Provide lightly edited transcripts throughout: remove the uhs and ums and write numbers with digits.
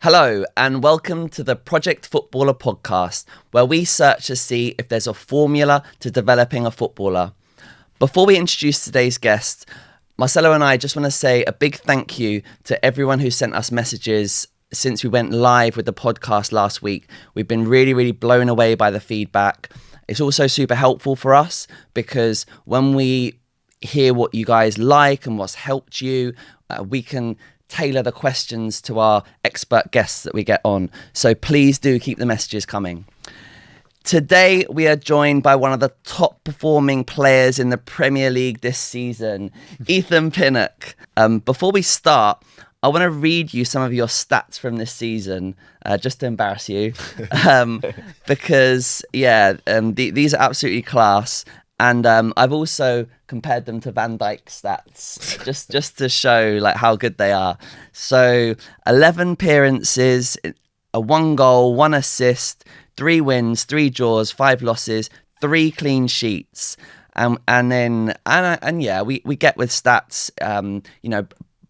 Hello and welcome to the Project Footballer podcast, where we search to see if there's a formula to developing a footballer. Before we introduce today's guest, Marcelo and I just want to say a big thank you to everyone who sent us messages since we went live with the podcast last week. We've been really blown away by the feedback. It's also super helpful for us because when we hear what you guys like and what's helped you, we can tailor the questions to our expert guests that we get on. So please do keep the messages coming. Today, we are joined by one of the top performing players in the Premier League this season, Cameron Pinnock. Before we start, I want to read you some of your stats from this season, just to embarrass you, because these are absolutely class. And I've also compared them to Van Dijk's stats, just to show like how good they are. So 11 appearances, a 1 goal, 1 assist, 3 wins, 3 draws, 5 losses, 3 clean sheets. We get with stats,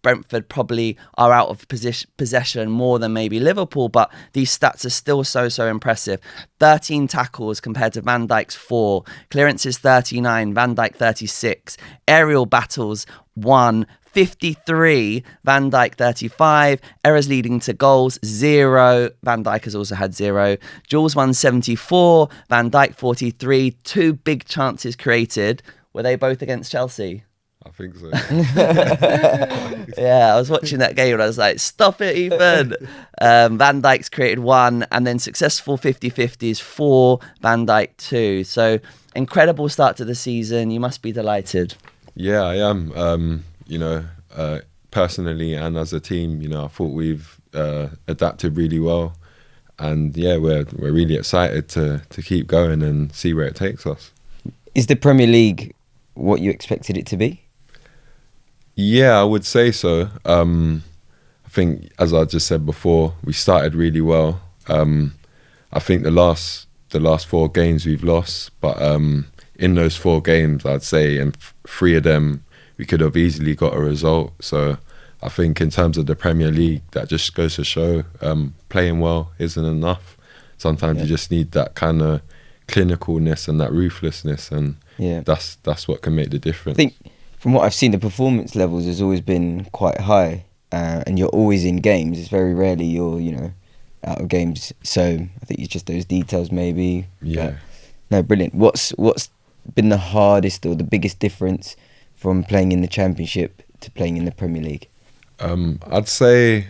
Brentford probably are out of possession more than maybe Liverpool, but these stats are still so impressive. 13 tackles compared to Van Dijk's 4, clearances 39, Van Dijk 36, aerial battles 1, 53, Van Dijk 35, errors leading to goals 0, Van Dijk has also had 0, duels 174, Van Dijk 43, 2 big chances created. Were they both against Chelsea? I think so. Yeah, I was watching that game and I was like, stop it, Ethan. Van Dijk's created 1 and then successful 50-50s 4, Van Dijk 2. So incredible start to the season. You must be delighted. Yeah, I am. Personally and as a team, I thought we've adapted really well. And yeah, we're really excited to keep going and see where it takes us. Is the Premier League what you expected it to be? Yeah, I would say so. I think, as I just said before, we started really well. I think the last 4 games we've lost, but in those 4 games, I'd say in 3 of them, we could have easily got a result. So I think in terms of the Premier League, that just goes to show playing well isn't enough. Sometimes you just need that kind of clinicalness and that ruthlessness, and that's what can make the difference. I think from what I've seen, the performance levels has always been quite high, and you're always in games. It's very rarely you're out of games. So I think it's just those details maybe. Yeah. No, brilliant. What's been the hardest or the biggest difference from playing in the Championship to playing in the Premier League? I'd say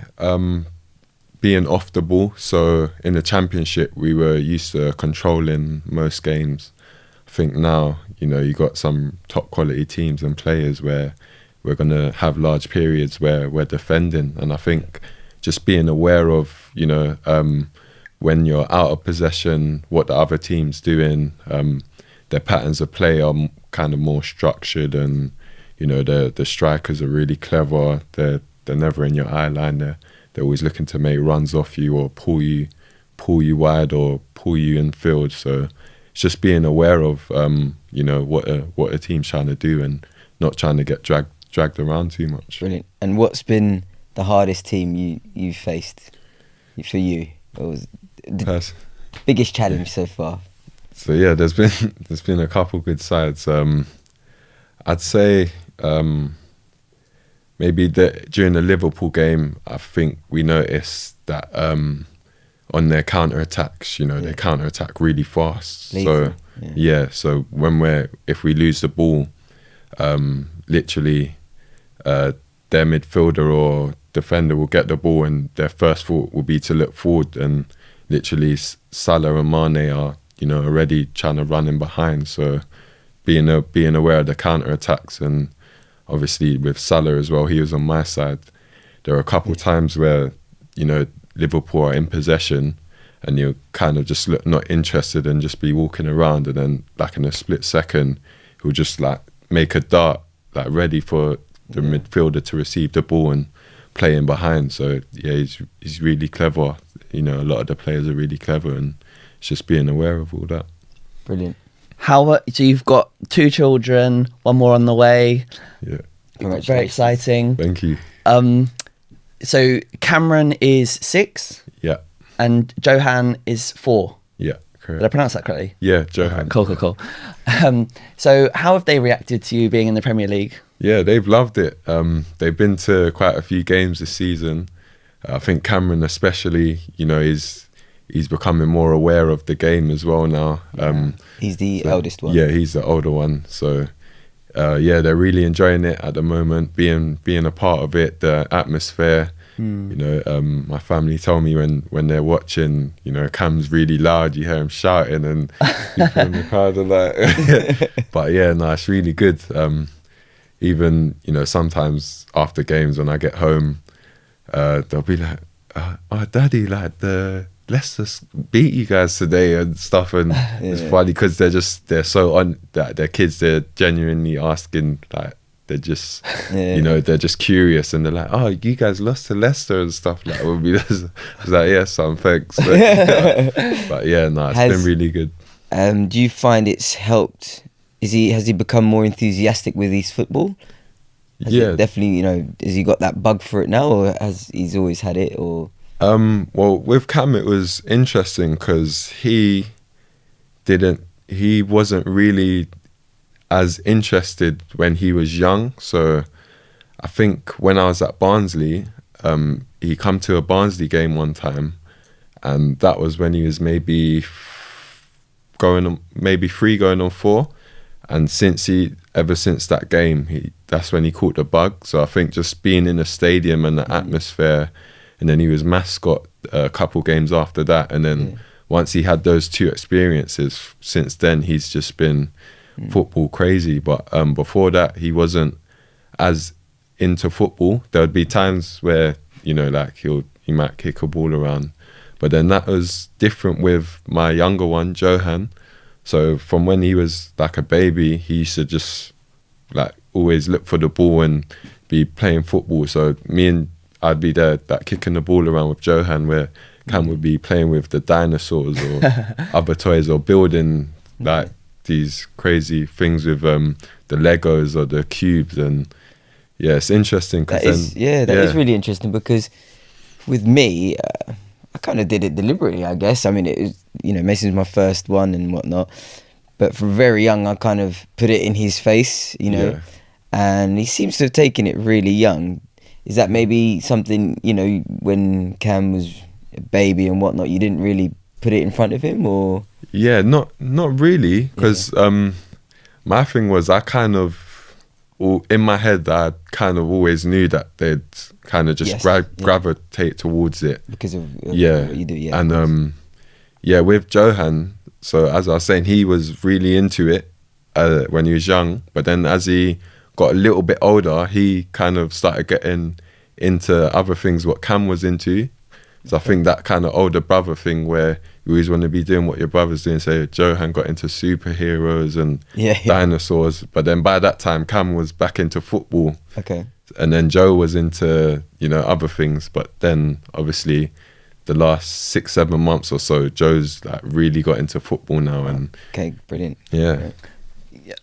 being off the ball. So in the Championship, we were used to controlling most games. I think now, you got some top quality teams and players where we're going to have large periods where we're defending. And I think just being aware of, when you're out of possession, what the other team's doing, their patterns of play are kind of more structured, and, the strikers are really clever. They're never in your eye line. They're always looking to make runs off you or pull you wide or pull you in field. So it's just being aware of what a team's trying to do and not trying to get dragged around too much. Brilliant. And what's been the hardest team you've faced for you? What was the biggest challenge so far? So yeah, there's been a couple good sides. I'd say maybe during the Liverpool game, I think we noticed that on their counter-attacks, they counter-attack really fast. Lethal. So if we lose the ball, literally their midfielder or defender will get the ball and their first thought will be to look forward, and literally Salah and Mane are already trying to run in behind. So being aware of the counter-attacks, and obviously with Salah as well, he was on my side. There are a couple of times where Liverpool are in possession and you kind of just look not interested and just be walking around, and then like in a split second he'll just like make a dart like ready for the midfielder to receive the ball and play in behind. So yeah, he's really clever. A lot of the players are really clever, and it's just being aware of all that. Brilliant. So you've got 2 children, 1 more on the way. Yeah. Very exciting. Thank you. So Cameron is 6 Yeah, and Johan is 4. yeah, Did I correct. pronounce that correctly? Yeah, Johan. Cool. So how have they reacted to you being in the Premier League? Yeah, they've loved it. They've been to quite a few games this season. I think Cameron especially, you know, he's becoming more aware of the game as well now. He's the eldest one. Yeah, he's the older one. So, yeah, they're really enjoying it at the moment, being a part of it, the atmosphere. You know, my family told me when they're watching, you know, Cam's really loud, you hear him shouting and people in the crowd are like... But yeah, no, it's really good. Even, you know, sometimes after games when I get home, they'll be like, oh, Daddy, like the Leicester beat you guys today and stuff. And it's funny because they're so on that their kids, they're genuinely asking, like, they're just, you know, they're just curious and they're like, oh, you guys lost to Leicester and stuff. Like, we'll be just, I was like, yeah, son, thanks. But yeah, no, it's been really good. Do you find it's helped? Has he become more enthusiastic with his football? Yeah, definitely. You know, has he got that bug for it now, or has he's always had it? Or well, with Cam, it was interesting because he wasn't really as interested when he was young. So I think when I was at Barnsley, he come to a Barnsley game one time, and that was when he was maybe 3 going on 4. And ever since that game, that's when he caught the bug. So I think just being in the stadium and the atmosphere, and then he was mascot a couple games after that. And then once he had those 2 experiences, since then he's just been football crazy. But before that, he wasn't as into football. There would be times where, you know, like he might kick a ball around. But then that was different with my younger one, Johan. So from when he was like a baby, he used to just like always look for the ball and be playing football. So I'd be there like kicking the ball around with Johan, where Cam would be playing with the dinosaurs or other toys, or building like these crazy things with the Legos or the cubes. And yeah, it's interesting. That is really interesting, because with me, I kind of did it deliberately, I guess. I mean, it was, you know, Mason's my first one and whatnot, but from very young, I kind of put it in his face, you know, and he seems to have taken it really young. Is that maybe something, you know, when Cam was a baby and whatnot, you didn't really put it in front of him, or? Yeah, not really, because my thing was, I kind of, in my head, I kind of always knew that they'd kind of just gravitate towards it because of what you do. Yeah, and with Johan, so as I was saying, he was really into it when he was young, but then as he got a little bit older, he kind of started getting into other things what Cam was into. So I think that kind of older brother thing where you always want to be doing what your brother's doing. So Johan got into superheroes and dinosaurs, but then by that time Cam was back into football. Okay. And then Joe was into, you know, other things. But then obviously the last 6-7 months or so, Joe's like really got into football now. And okay, brilliant.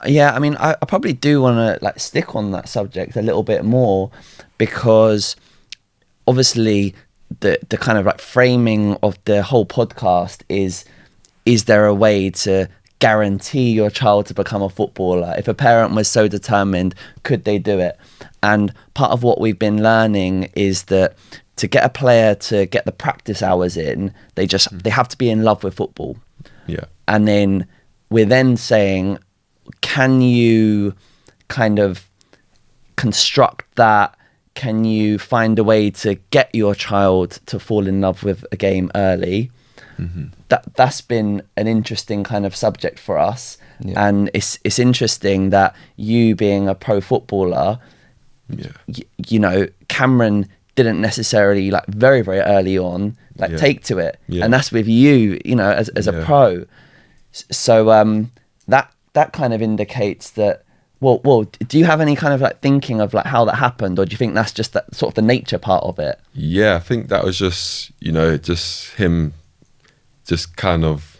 Yeah, I mean, I probably do want to like stick on that subject a little bit more, because obviously the kind of like framing of the whole podcast is there a way to guarantee your child to become a footballer? If a parent was so determined, could they do it? And part of what we've been learning is that to get a player to get the practice hours in, they have to be in love with football. Yeah. And then we're then saying, can you kind of construct that? Can you find a way to get your child to fall in love with a game early? That's been an interesting kind of subject for us. And it's interesting that you being a pro footballer, you know, Cameron didn't necessarily like very, very early on like take to it. And that's with you, you know, as a pro. So that kind of indicates that, well, do you have any kind of like thinking of like how that happened, or do you think that's just that sort of the nature part of it? Yeah, I think that was just, you know, just him, just kind of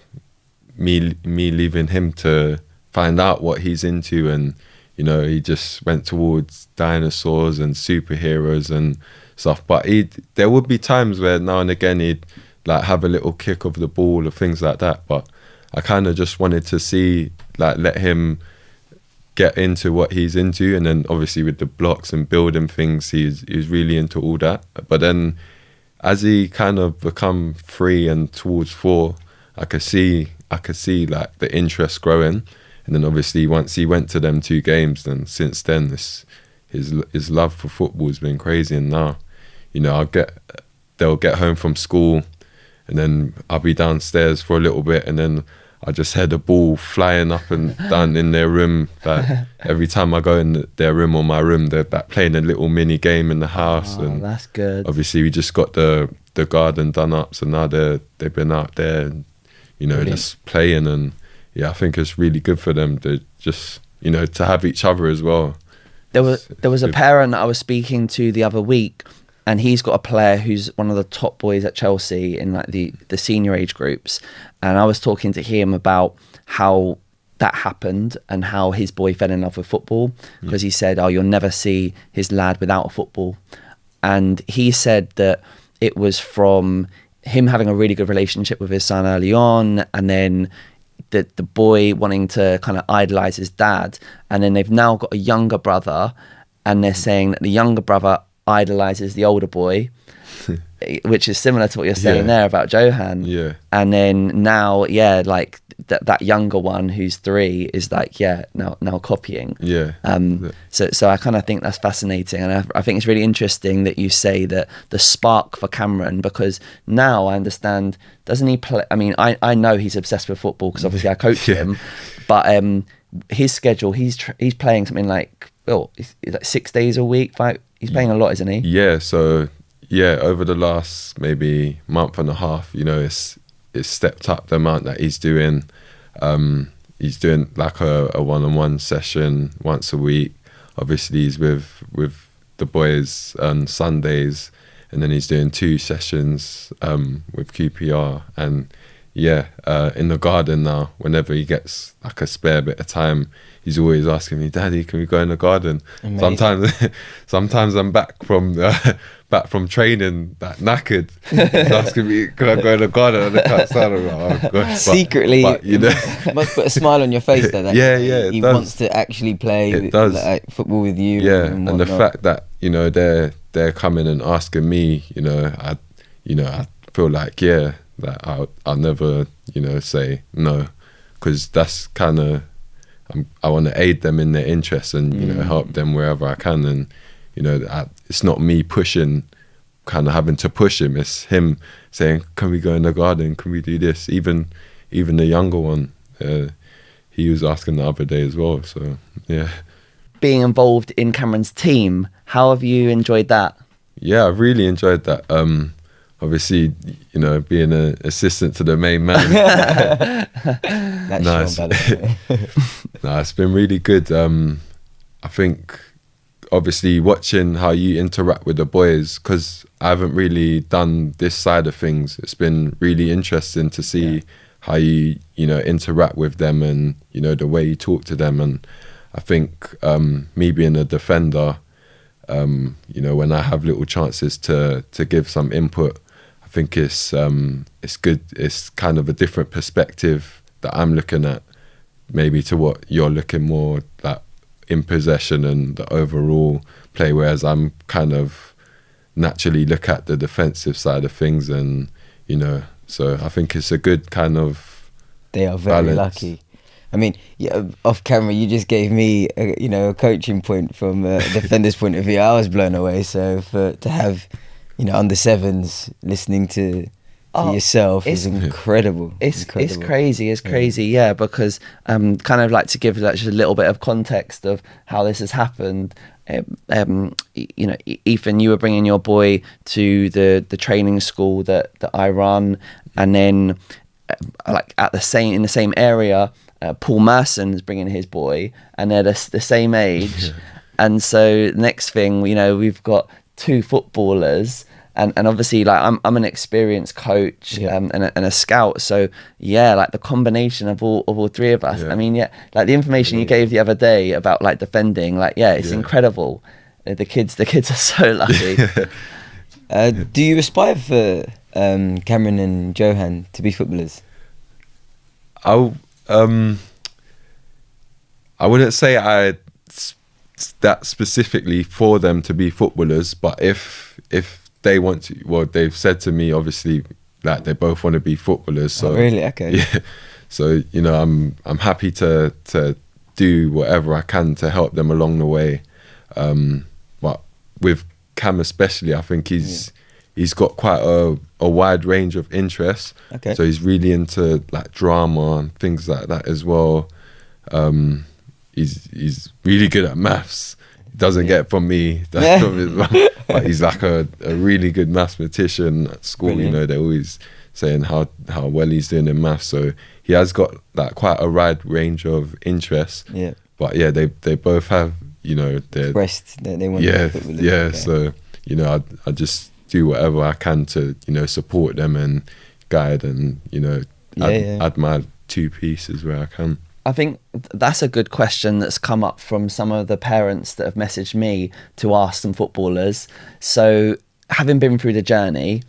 me leaving him to find out what he's into. And, you know, he just went towards dinosaurs and superheroes and stuff. But there would be times where now and again he'd like have a little kick of the ball or things like that. But I kind of just wanted to see, like, let him get into what he's into, and then obviously with the blocks and building things, he's really into all that. But then as he kind of become 3 and towards 4, I could see like the interest growing. And then obviously once he went to them 2 games, then since then his love for football has been crazy. And now, you know, they'll get home from school, and then I'll be downstairs for a little bit, and then I just hear the ball flying up and down in their room. Like, every time I go in their room or my room, they're back playing a little mini game in the house. And that's good. Obviously we just got the garden done up, so now they've been out there and, you know, Brilliant. just playing. And yeah, I think it's really good for them to just, you know, to have each other as well. There was a parent I was speaking to the other week, and he's got a player who's one of the top boys at Chelsea in like the senior age groups. And I was talking to him about how that happened and how his boy fell in love with football, because he said, oh, you'll never see his lad without a football. And he said that it was from him having a really good relationship with his son early on, and then the boy wanting to kind of idolize his dad. And then they've now got a younger brother, and they're saying that the younger brother idolizes the older boy, which is similar to what you're saying there about Johan. Yeah. And then now, like that younger one who's 3 is like, now copying. Yeah. So I kind of think that's fascinating, and I think it's really interesting that you say that the spark for Cameron, because now I understand, doesn't he play? I mean, I know he's obsessed with football because obviously I coach him, but his schedule, he's playing something like, it's like 6 days a week, 5. He's playing a lot, isn't he? Yeah. So yeah, over the last maybe month and a half, you know, it's stepped up the amount that he's doing. He's doing like a one-on-one session once a week. Obviously he's with the boys on Sundays, and then he's doing 2 sessions with QPR. And in the garden now, whenever he gets like a spare bit of time, he's always asking me, Daddy, can we go in the garden? Amazing. Sometimes I'm back from training, that knackered. He's asking me, can I go in the garden? And I can't stand. I'm like, oh gosh. Secretly, but, you know, must put a smile on your face though. That he does. wants to actually play It does. like, football with you. Yeah, and and the whatnot. fact that, you know, they're coming and asking me, you know, I feel like that I'll never, you know, say no, because that's kind of, I want to aid them in their interests and, you know, help them wherever I can. And, you know, it's not me pushing, kind of having to push him. It's him saying, can we go in the garden? Can we do this? Even the younger one, he was asking the other day as well. So, yeah. Being involved in Cameron's team, how have you enjoyed that? Yeah, I really enjoyed that. Obviously, you know, being an assistant to the main man. That's Nice. Sean, by the way. No, it's been really good. I think, obviously, watching how you interact with the boys, because I haven't really done this side of things. It's been really interesting to see how you know, interact with them, and, you know, the way you talk to them. And I think me being a defender, you know, when I have little chances to give some input, I think it's good. It's kind of a different perspective that I'm looking at, maybe to what you're looking more like in possession and the overall play, whereas I'm kind of naturally look at the defensive side of things. And, you know, so I think it's a good kind of They are very balance. lucky. I mean, off camera, you just gave me, a coaching point from a defender's point of view. I was blown away. So to have, you know, under 7s listening to yourself is incredible. It's crazy. It's crazy, yeah, because kind of like to give like just a little bit of context of how this has happened. You know, Ethan, you were bringing your boy to the training school that I run, and then like in the same area, Paul Merson's bringing his boy, and they're the same age. And so next thing, you know, we've got 2 footballers, and obviously like I'm an experienced coach and a scout, so yeah, like the combination of all three of us. I mean, like the information you gave the other day about like defending, like it's incredible. The kids are so lucky. Do you aspire for Cameron and Johan to be footballers? I wouldn't say that specifically for them to be footballers, but if they want to, well, they've said to me obviously that they both want to be footballers. So really? Okay. Yeah. So I'm happy to do whatever I can to help them along the way. But with Cam especially, I think he's got quite a wide range of interests. Okay. So he's really into like drama and things like that as well. He's really good at maths. He doesn't get it from me. That's from his mum. But he's like a really good mathematician at school. Brilliant. They're always saying how well he's doing in maths. So he has got like quite a wide range of interests. Yeah. But yeah, they both have, they're expressed that they want to be footballers. Yeah. Okay. So I just do whatever I can to support them and guide and add my 2 pieces where I can. I think that's a good question that's come up from some of the parents that have messaged me to ask some footballers. So having been through the journey,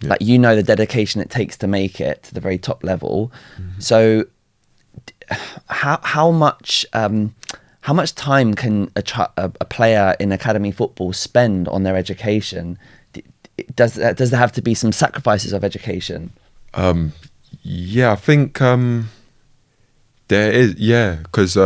like the dedication it takes to make it to the very top level. Mm-hmm. So how much time can a player in academy football spend on their education? Does there have to be some sacrifices of education? I think there is, because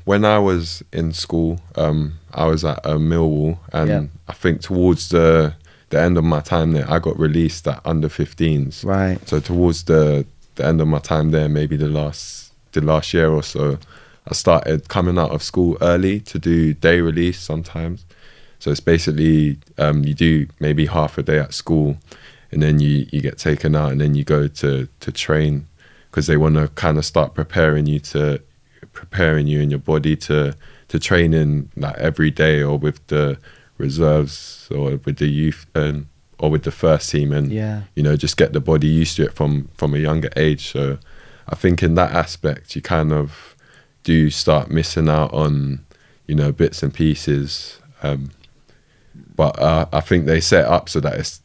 when I was in school, I was at Millwall, and I think towards the end of my time there, I got released at under 15s. Right. So towards the end of my time there, maybe the last year or so, I started coming out of school early to do day release sometimes. So it's basically you do maybe half a day at school, and then you get taken out, and then you go to train, because they want to kind of start preparing you and your body to training like every day, or with the reserves, or with the youth, or with the first team, and just get the body used to it from a younger age. So I think in that aspect you kind of do start missing out on bits and pieces. But I think they set up so that it's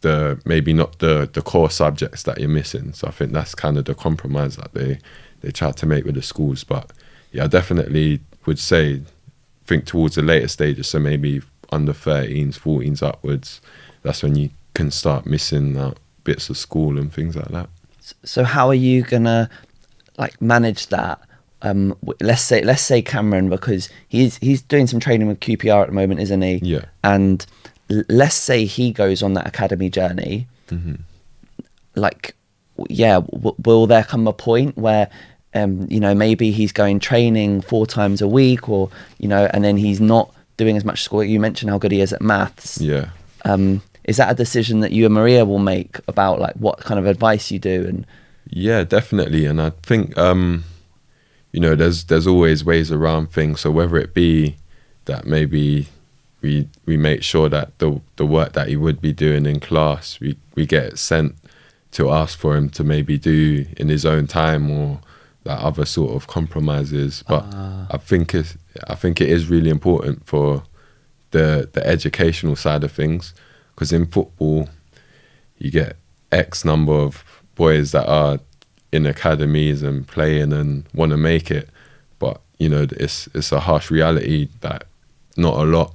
maybe not the core subjects that you're missing. So I think that's kind of the compromise that they try to make with the schools. But I definitely would think towards the later stages, so maybe under 13s, 14s upwards, that's when you can start missing out bits of school and things like that. So how are you gonna like manage that? Let's say Cameron, because he's doing some training with QPR at the moment, isn't he? Yeah. And let's say he goes on that academy journey. Mm-hmm. Will there come a point where maybe he's going training 4 times a week, or and then he's not doing as much school? You mentioned how good he is at maths. Yeah. Is that a decision that you and Maria will make about like what kind of advice you do? And yeah, definitely. And I think there's always ways around things. So whether it be that maybe we make sure that the work that he would be doing in class, we get it sent to ask for him to maybe do in his own time, or that other sort of compromises. But I think it is really important for the educational side of things, because in football you get X number of boys that are in academies and playing and want to make it, but it's a harsh reality that not a lot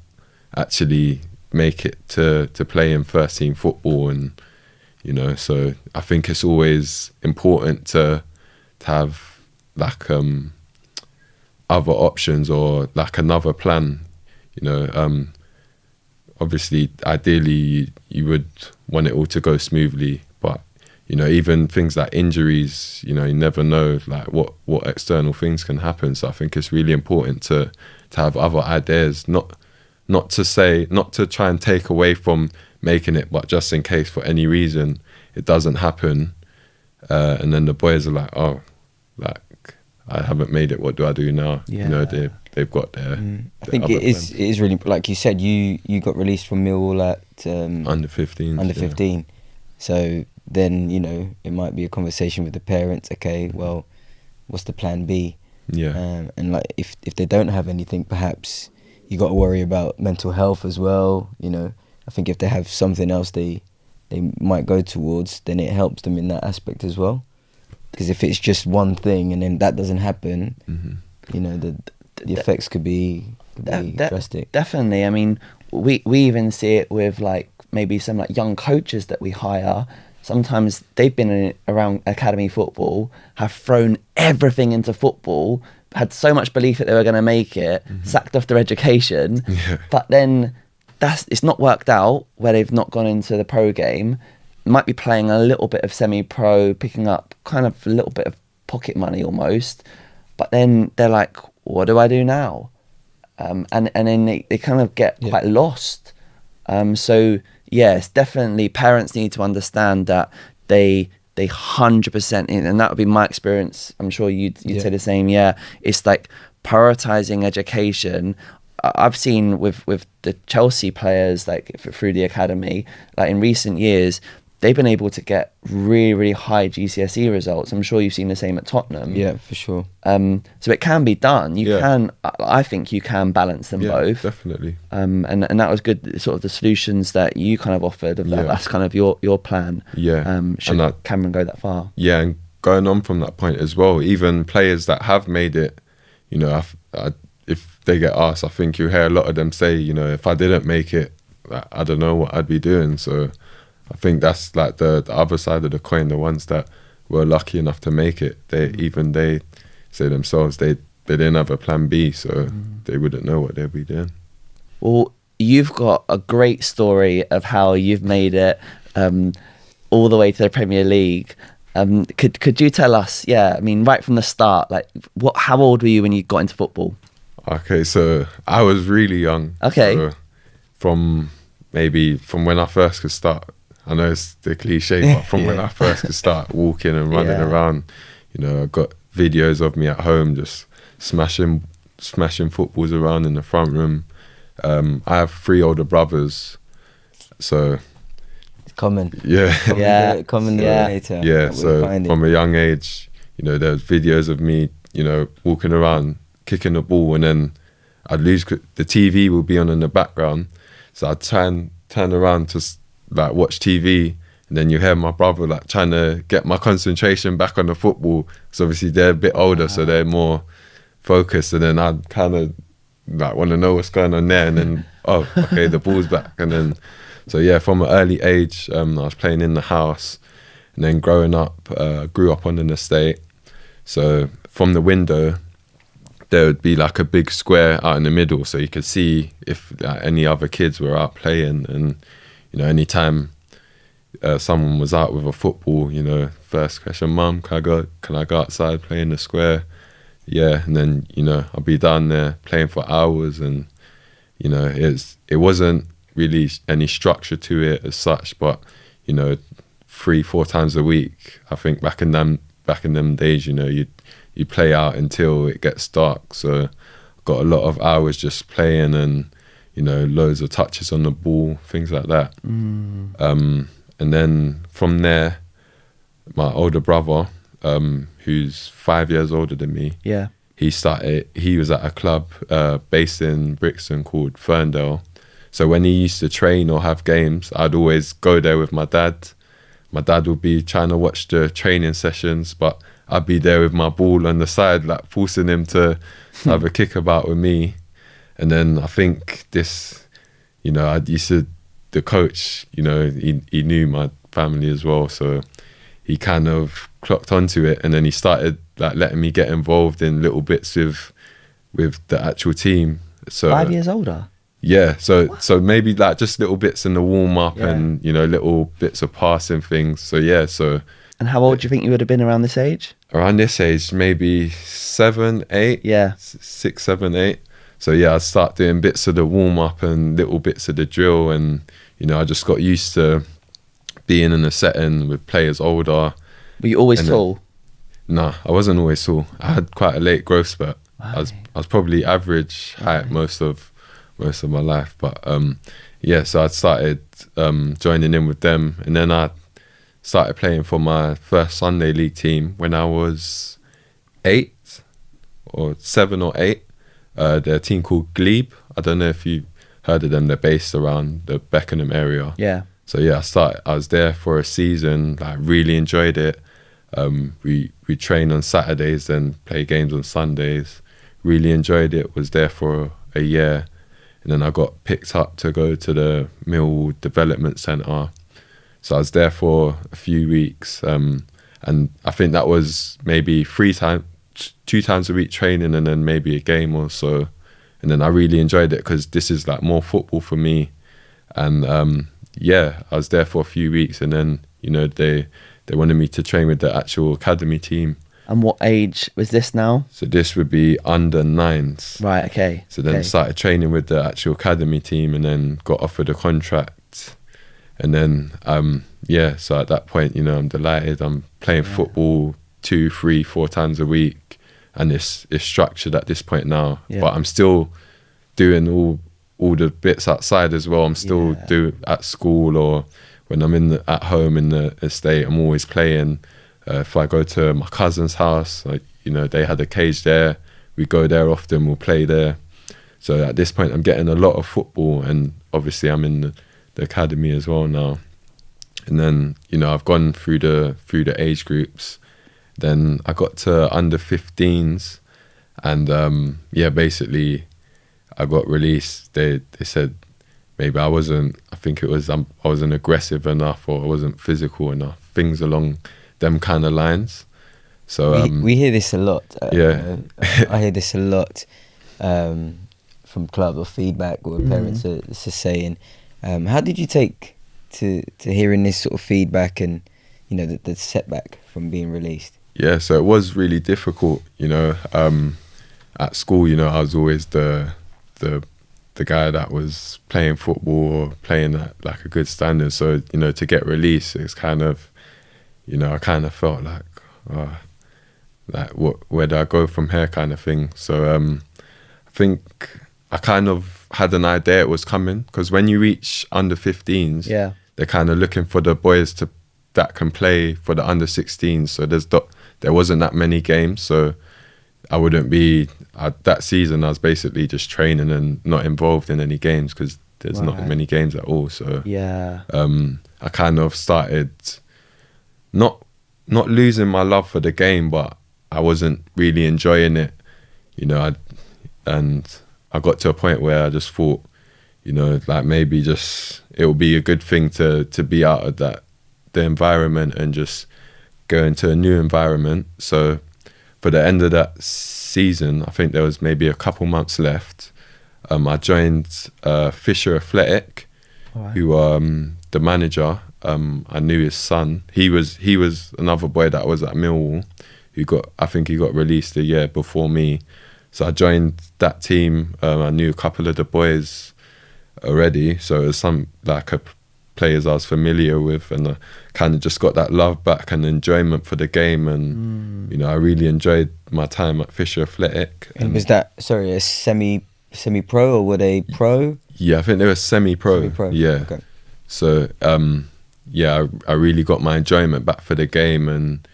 actually make it to play in first team football. And so I think it's always important to have like other options, or like another plan. Obviously ideally you would want it all to go smoothly, but even things like injuries, you never know like what external things can happen. So I think it's really important to have other ideas, not to try and take away from making it, but just in case for any reason it doesn't happen, and then the boys are like, oh, like I haven't made it, what do I do now? they've got their. I think it is really, like you said, you got released from Millwall at under 15. Under 15. So then, you know, it might be a conversation with the parents. Okay, well, what's the plan B? Yeah. And like if they don't have anything, perhaps you got to worry about mental health as well. You know, I think if they have something else they might go towards, then it helps them in that aspect as well. Because if it's just one thing and then that doesn't happen, you know, the effects could be drastic. Definitely. I mean, we even see it with like maybe some like young coaches that we hire. Sometimes they've been around academy football, have thrown everything into football, had so much belief that they were going to make it, sacked off their education, but then it's not worked out where they've not gone into the pro game. Might be playing a little bit of semi-pro, picking up kind of a little bit of pocket money almost, but then they're like, what do I do now? And then they kind of get quite lost. So yes, definitely parents need to understand that they 100%, and that would be my experience. I'm sure you'd say the same. Yeah, it's like prioritizing education. I've seen with the Chelsea players, like through the academy, like in recent years, they've been able to get really, really high GCSE results. I'm sure you've seen the same at Tottenham. Yeah, for sure. So it can be done. You can. I think you can balance them both. Definitely. And that was good. Sort of the solutions that you kind of offered. That's kind of your plan. Yeah. Should Cameron go that far? Yeah, and going on from that point as well, even players that have made it, you know, if they get asked, I think you hear a lot of them say, you know, if I didn't make it, I don't know what I'd be doing. So I think that's like the other side of the coin, the ones that were lucky enough to make it. They say themselves they didn't have a plan B, so they wouldn't know what they'd be doing. Well, you've got a great story of how you've made it all the way to the Premier League. Could you tell us, I mean, right from the start, like how old were you when you got into football? Okay, so I was really young. Okay. So from when I first could start, I know it's the cliche, but from when I first could start walking and running around, you know, I got videos of me at home just smashing footballs around in the front room. I have 3 older brothers, so it's common. Common denominator. Yeah, so from a young age, you know, there's videos of me, you know, walking around, kicking the ball, and then I'd lose. The TV would be on in the background, so I'd turn around to like watch TV, and then you hear my brother like trying to get my concentration back on the football. So obviously they're a bit older, so they're more focused, and then I'd kind of like want to know what's going on there, and then okay, the ball's back, and then from an early age, I was playing in the house, and then growing up, grew up on an estate. So from the window, there would be like a big square out in the middle, so you could see if any other kids were out playing. And you know, anytime someone was out with a football, you know, first question, Mum, can I go outside, play in the square? Yeah, and then, you know, I'd be down there playing for hours, and you know, it wasn't really any structure to it as such, but you know, 3-4 times a week, I think back in them days, you know, you play out until it gets dark. So got a lot of hours just playing, and you know, loads of touches on the ball, things like that. And then from there, my older brother, who's 5 years older than me, he was at a club based in Brixton called Ferndale. So when he used to train or have games, I'd always go there with my dad. My dad would be trying to watch the training sessions, but I'd be there with my ball on the side, like forcing him to have a kick about with me. And then I think you know, the coach, you know, he knew my family as well, so he kind of clocked onto it, and then he started like letting me get involved in little bits with the actual team. So 5 years older? Yeah, so maybe like just little bits in the warm up, and you know, little bits of passing things. So And how old do you think you would have been around this age? Around this age, maybe 7, 8. Yeah. 6, 7, 8. So I'd start doing bits of the warm up and little bits of the drill, and you know, I just got used to being in a setting with players older. Were you always tall? Nah, I wasn't always tall. I had quite a late growth spurt. I was probably average height most of my life, but so I started joining in with them, and then I started playing for my first Sunday league team when I was 7 or 8. They're a team called Glebe. I don't know if you heard of them. They're based around the Beckenham area. Yeah. So yeah, I was there for a season. I really enjoyed it. We train on Saturdays and play games on Sundays. Really enjoyed it. Was there for a year, and then I got picked up to go to the Millwall Development Centre. So I was there for a few weeks, and I think that was maybe 2 times a week training, and then maybe a game or so. And then I really enjoyed it because this is like more football for me. And I was there for a few weeks, and then they wanted me to train with the actual academy team. And what age was this now? So this would be under 9s. Right, okay. So then started training with the actual academy team, and then got offered a contract. And then, so at that point, I'm delighted. I'm playing football 2, 3, 4 times a week, and it's structured at this point now. Yeah. But I'm still doing all the bits outside as well. I'm still doing at school, or when I'm at home in the estate, I'm always playing. If I go to my cousin's house, they had a cage there. We go there often. We'll play there. So at this point, I'm getting a lot of football, and obviously I'm in the academy as well now. And then I've gone through the age groups. Then I got to under 15s, and basically I got released. They said maybe I wasn't aggressive enough, or I wasn't physical enough, things along them kind of lines. So we hear this a lot. I hear this a lot from clubs, or feedback, or parents are saying. How did you take to hearing this sort of feedback, and the setback from being released? Yeah, so it was really difficult. At school, I was always the guy that was playing football, or playing at like a good standard. So to get released, it's kind of, I kind of felt like, where do I go from here, kind of thing. So I think I kind of had an idea it was coming, because when you reach under 15s, they're kind of looking for the boys that can play for the under 16s. So there wasn't that many games, so I wouldn't be that season. I was basically just training and not involved in any games, because there's not many games at all. So I kind of started not losing my love for the game, but I wasn't really enjoying it, and I got to a point where I just thought, like maybe just it would be a good thing to be out of the environment and just go into a new environment. So for the end of that season, I think there was maybe a couple months left. I joined Fisher Athletic, who the manager. I knew his son. He was another boy that was at Millwall, I think he got released a year before me. So I joined that team. I knew a couple of the boys already, so it was some players I was familiar with, and I kind of just got that love back and enjoyment for the game, and I really enjoyed my time at Fisher Athletic. And was that a semi-pro, or were they pro? Yeah, I think they were semi-pro. Semi-pro. Yeah. Okay. So I really got my enjoyment back for the game, and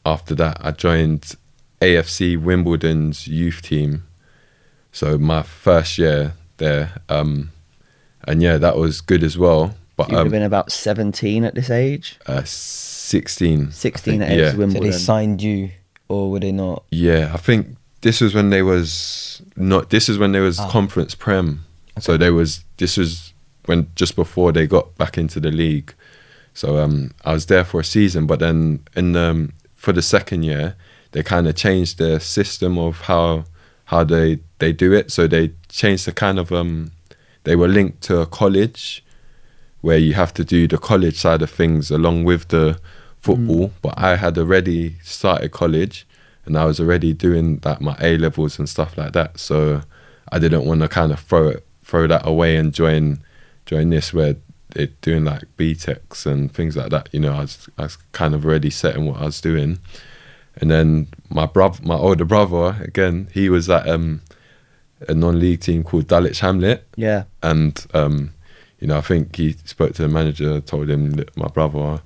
after that I joined AFC Wimbledon's youth team. So my first year there, and that was good as well. But you would have been about 17 at this age? 16. 16 at AFC Wimbledon. So they signed you, or were they not? Yeah, I think this was when they was Conference Prem. Okay. So this was when just before they got back into the league. So I was there for a season, but then for the second year, they kind of changed their system of how they do it. So they changed the kind of they were linked to a college, where you have to do the college side of things along with the football. But I had already started college, and I was already doing my A-levels and stuff like that. So I didn't want to kind of throw that away and join this, where they're doing like BTECs and things like that. I was kind of already set in what I was doing. And then my older brother, again, he was at a non-league team called Dulwich Hamlet. Yeah. And, I think he spoke to the manager, told him that my brother,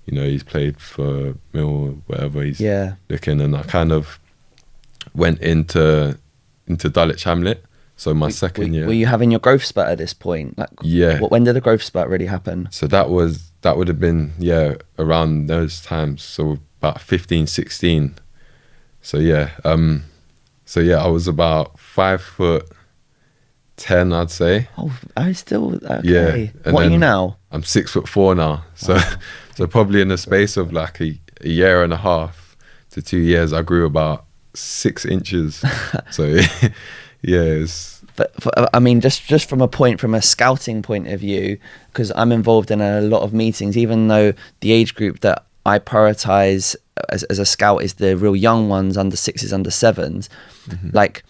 he's played for Millwall, whatever he's looking. And I kind of went into Dulwich Hamlet. So my second year. Were you having your growth spurt at this point? When did the growth spurt really happen? So that would have been, around those times. So about 15, 16. So I was about 5'10", I'd say. Oh, I still, okay. Yeah. And what are you now? I'm 6'4" now. So, so probably in the space of like a year and a half to 2 years, I grew about 6 inches. So it's... But I mean, just from a scouting point of view, because I'm involved in a lot of meetings, even though the age group that I prioritise as a scout is the real young ones, under 6s, under 7s. Mm-hmm. Like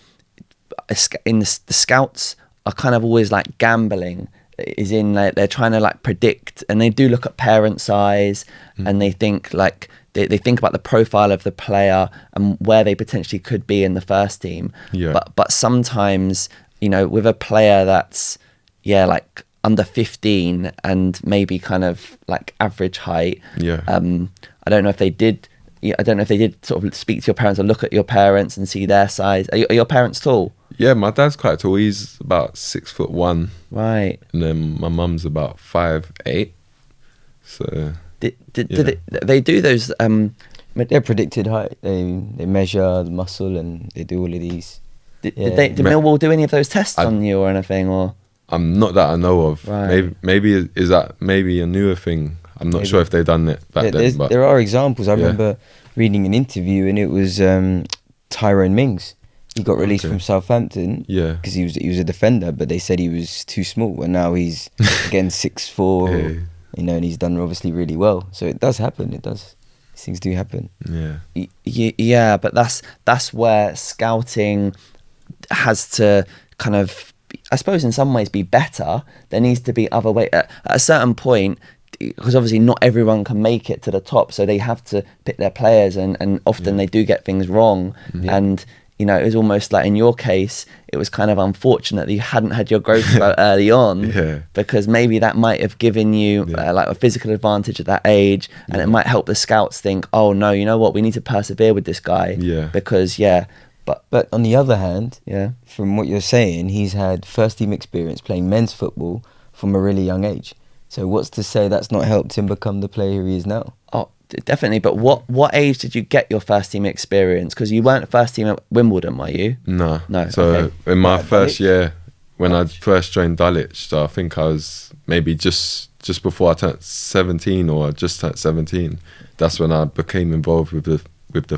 in the scouts are kind of always like gambling, is in like they're trying to like predict, and they do look at parent size, and they think like they think about the profile of the player and where they potentially could be in the first team. Yeah. But sometimes, with a player that's like under 15 and maybe kind of like average height. Yeah. I don't know if they did. I don't know if they did sort of speak to your parents or look at your parents and see their size. Are your parents tall? Yeah, my dad's quite tall. He's about 6'1". Right. And then my mum's about 5'8". So Did they do those? They're predicted height. They measure the muscle and they do all of these. Did Millwall do any of those tests on you or anything? Or not that I know of. Right. Maybe is that maybe a newer thing. I'm not sure if they've done it back then. But there are examples. I remember reading an interview, and it was Tyrone Mings. He got released from Southampton because he was a defender, but they said he was too small, and now he's again 6'4", and he's done obviously really well. So it does happen. It does. These things do happen. Yeah. Yeah, but that's where scouting has to kind of, I suppose, in some ways be better. There needs to be other way at a certain point. Because obviously not everyone can make it to the top, so they have to pick their players, and often they do get things wrong. And it was almost like in your case, it was kind of unfortunate that you hadn't had your growth spurt early on, because maybe that might have given you like a physical advantage at that age, and it might help the scouts think, oh no, you know what, we need to persevere with this guy, because But on the other hand, from what you're saying, he's had first team experience playing men's football from a really young age. So what's to say that's not helped him become the player he is now? Oh, definitely. But what age did you get your first team experience? Because you weren't first team at Wimbledon, were you? No. So in my first year, when I first joined Dulwich, so I think I was maybe just before I turned 17 or just turned 17. That's when I became involved with the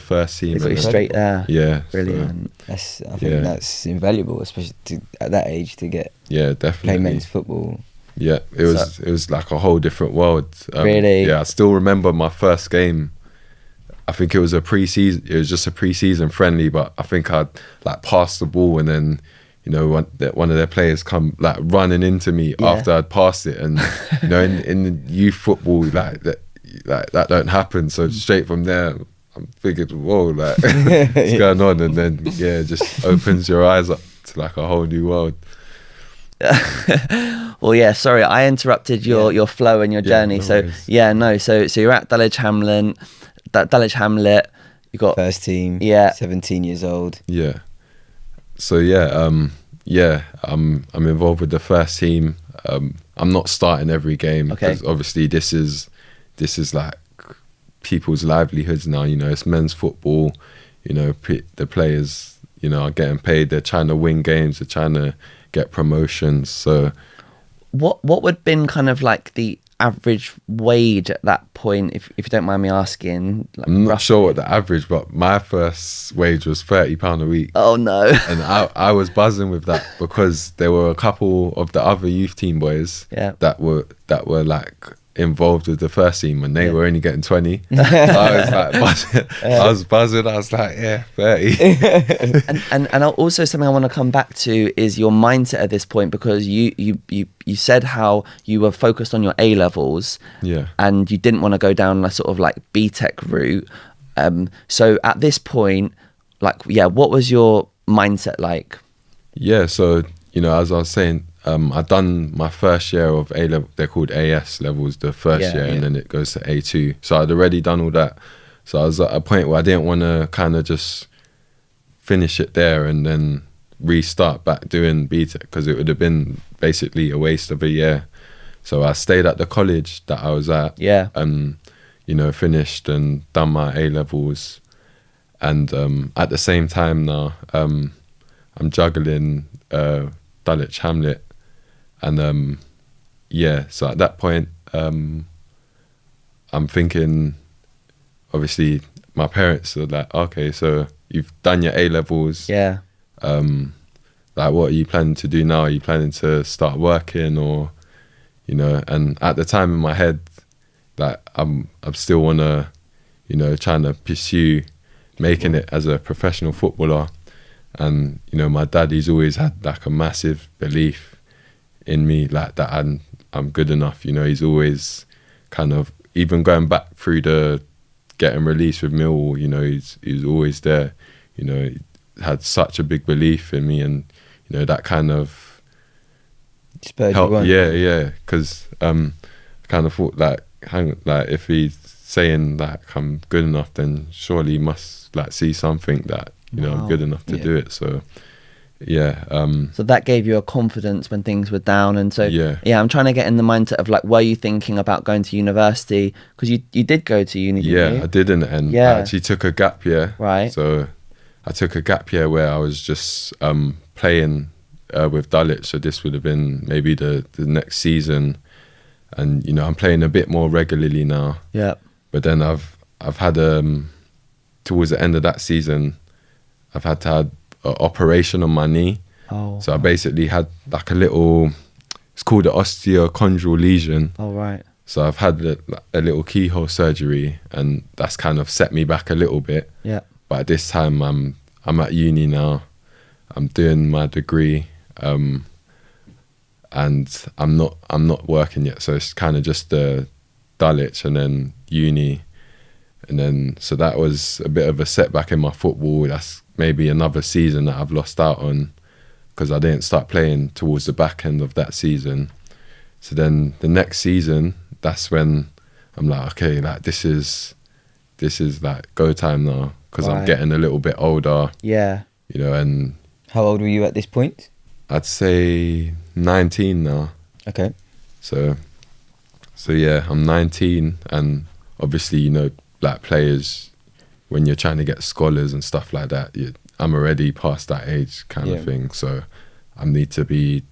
first team. They got you straight there. Yeah. Brilliant. So I think that's invaluable, especially at that age, to get definitely play men's football. Yeah, it was like a whole different world. Really? Yeah, I still remember my first game. I think it was just a pre-season friendly, but I think I'd like passed the ball, and then one of their players come like running into me after I'd passed it, and in youth football like that don't happen. So straight from there, I'm thinking, whoa, like what's going on? And then just opens your eyes up to like a whole new world. Well, sorry, I interrupted your flow and your journey. No so you're at Dulwich Hamlet. You got first team. 17 years old. Yeah. So I'm involved with the first team. I'm not starting every game because obviously this is like people's livelihoods now. It's men's football. The players are getting paid. They're trying to win games. They're trying to get promotions. So what would been kind of like the average wage at that point, if you don't mind me asking? Like, I'm not sure what the average, but my first wage was £30 a week. Oh no. And I was buzzing with that because there were a couple of the other youth team boys that were like involved with the first team, and they were only getting 20. I was like buzzing. I was like, 30. and also something I want to come back to is your mindset at this point, because you said how you were focused on your A levels, and you didn't want to go down a sort of like BTEC route. So at this point, like, what was your mindset like? Yeah, so, as I was saying, I'd done my first year of A level. They're called AS levels, the first year, and then it goes to A2. So I'd already done all that. So I was at a point where I didn't want to kind of just finish it there and then restart back doing BTEC, because it would have been basically a waste of a year. So I stayed at the college that I was at, and finished and done my A levels. And at the same time now, I'm juggling Dulwich Hamlet. And so at that point, I'm thinking, obviously, my parents are like, okay, so you've done your A levels. Yeah. Like, what are you planning to do now? Are you planning to start working, or, and at the time in my head, like, I'm still wanna, trying to pursue making it as a professional footballer. And, my dad, he's always had like a massive belief in me, like that I'm good enough. He's always kind of, even going back through the getting released with Millwall, he's always there. He had such a big belief in me, and that kind of spurred helped. you on. Yeah, because kind of thought like, if he's saying like I'm good enough, then surely he must like see something that I'm good enough to do it. So so that gave you a confidence when things were down. And so I'm trying to get in the mindset of like, were you thinking about going to university? Because you did go to uni, didn't you? I did in the end. I actually took a gap year. Right. So I took a gap year where I was just playing with Dulwich. So this would have been maybe the next season. And I'm playing a bit more regularly now. Yeah. But then I've had towards the end of that season, I've had to have an operation on my knee. So I basically had like a little, it's called an osteochondral lesion. Oh, right. So I've had a little keyhole surgery, and that's kind of set me back a little bit. Yeah. But at this time, I'm at uni now. I'm doing my degree, and I'm not working yet. So it's kind of just the Dulwich and then uni, and then so that was a bit of a setback in my football. That's maybe another season that I've lost out on, because I didn't start playing towards the back end of that season. So then the next season, that's when I'm like, okay, like this is like go time now, because I'm getting a little bit older. Yeah. And How old were you at this point? I'd say 19 now. Okay. So yeah, I'm 19, and obviously, black players, when you're trying to get scholars and stuff like that, I'm already past that age kind of thing. So I need to be,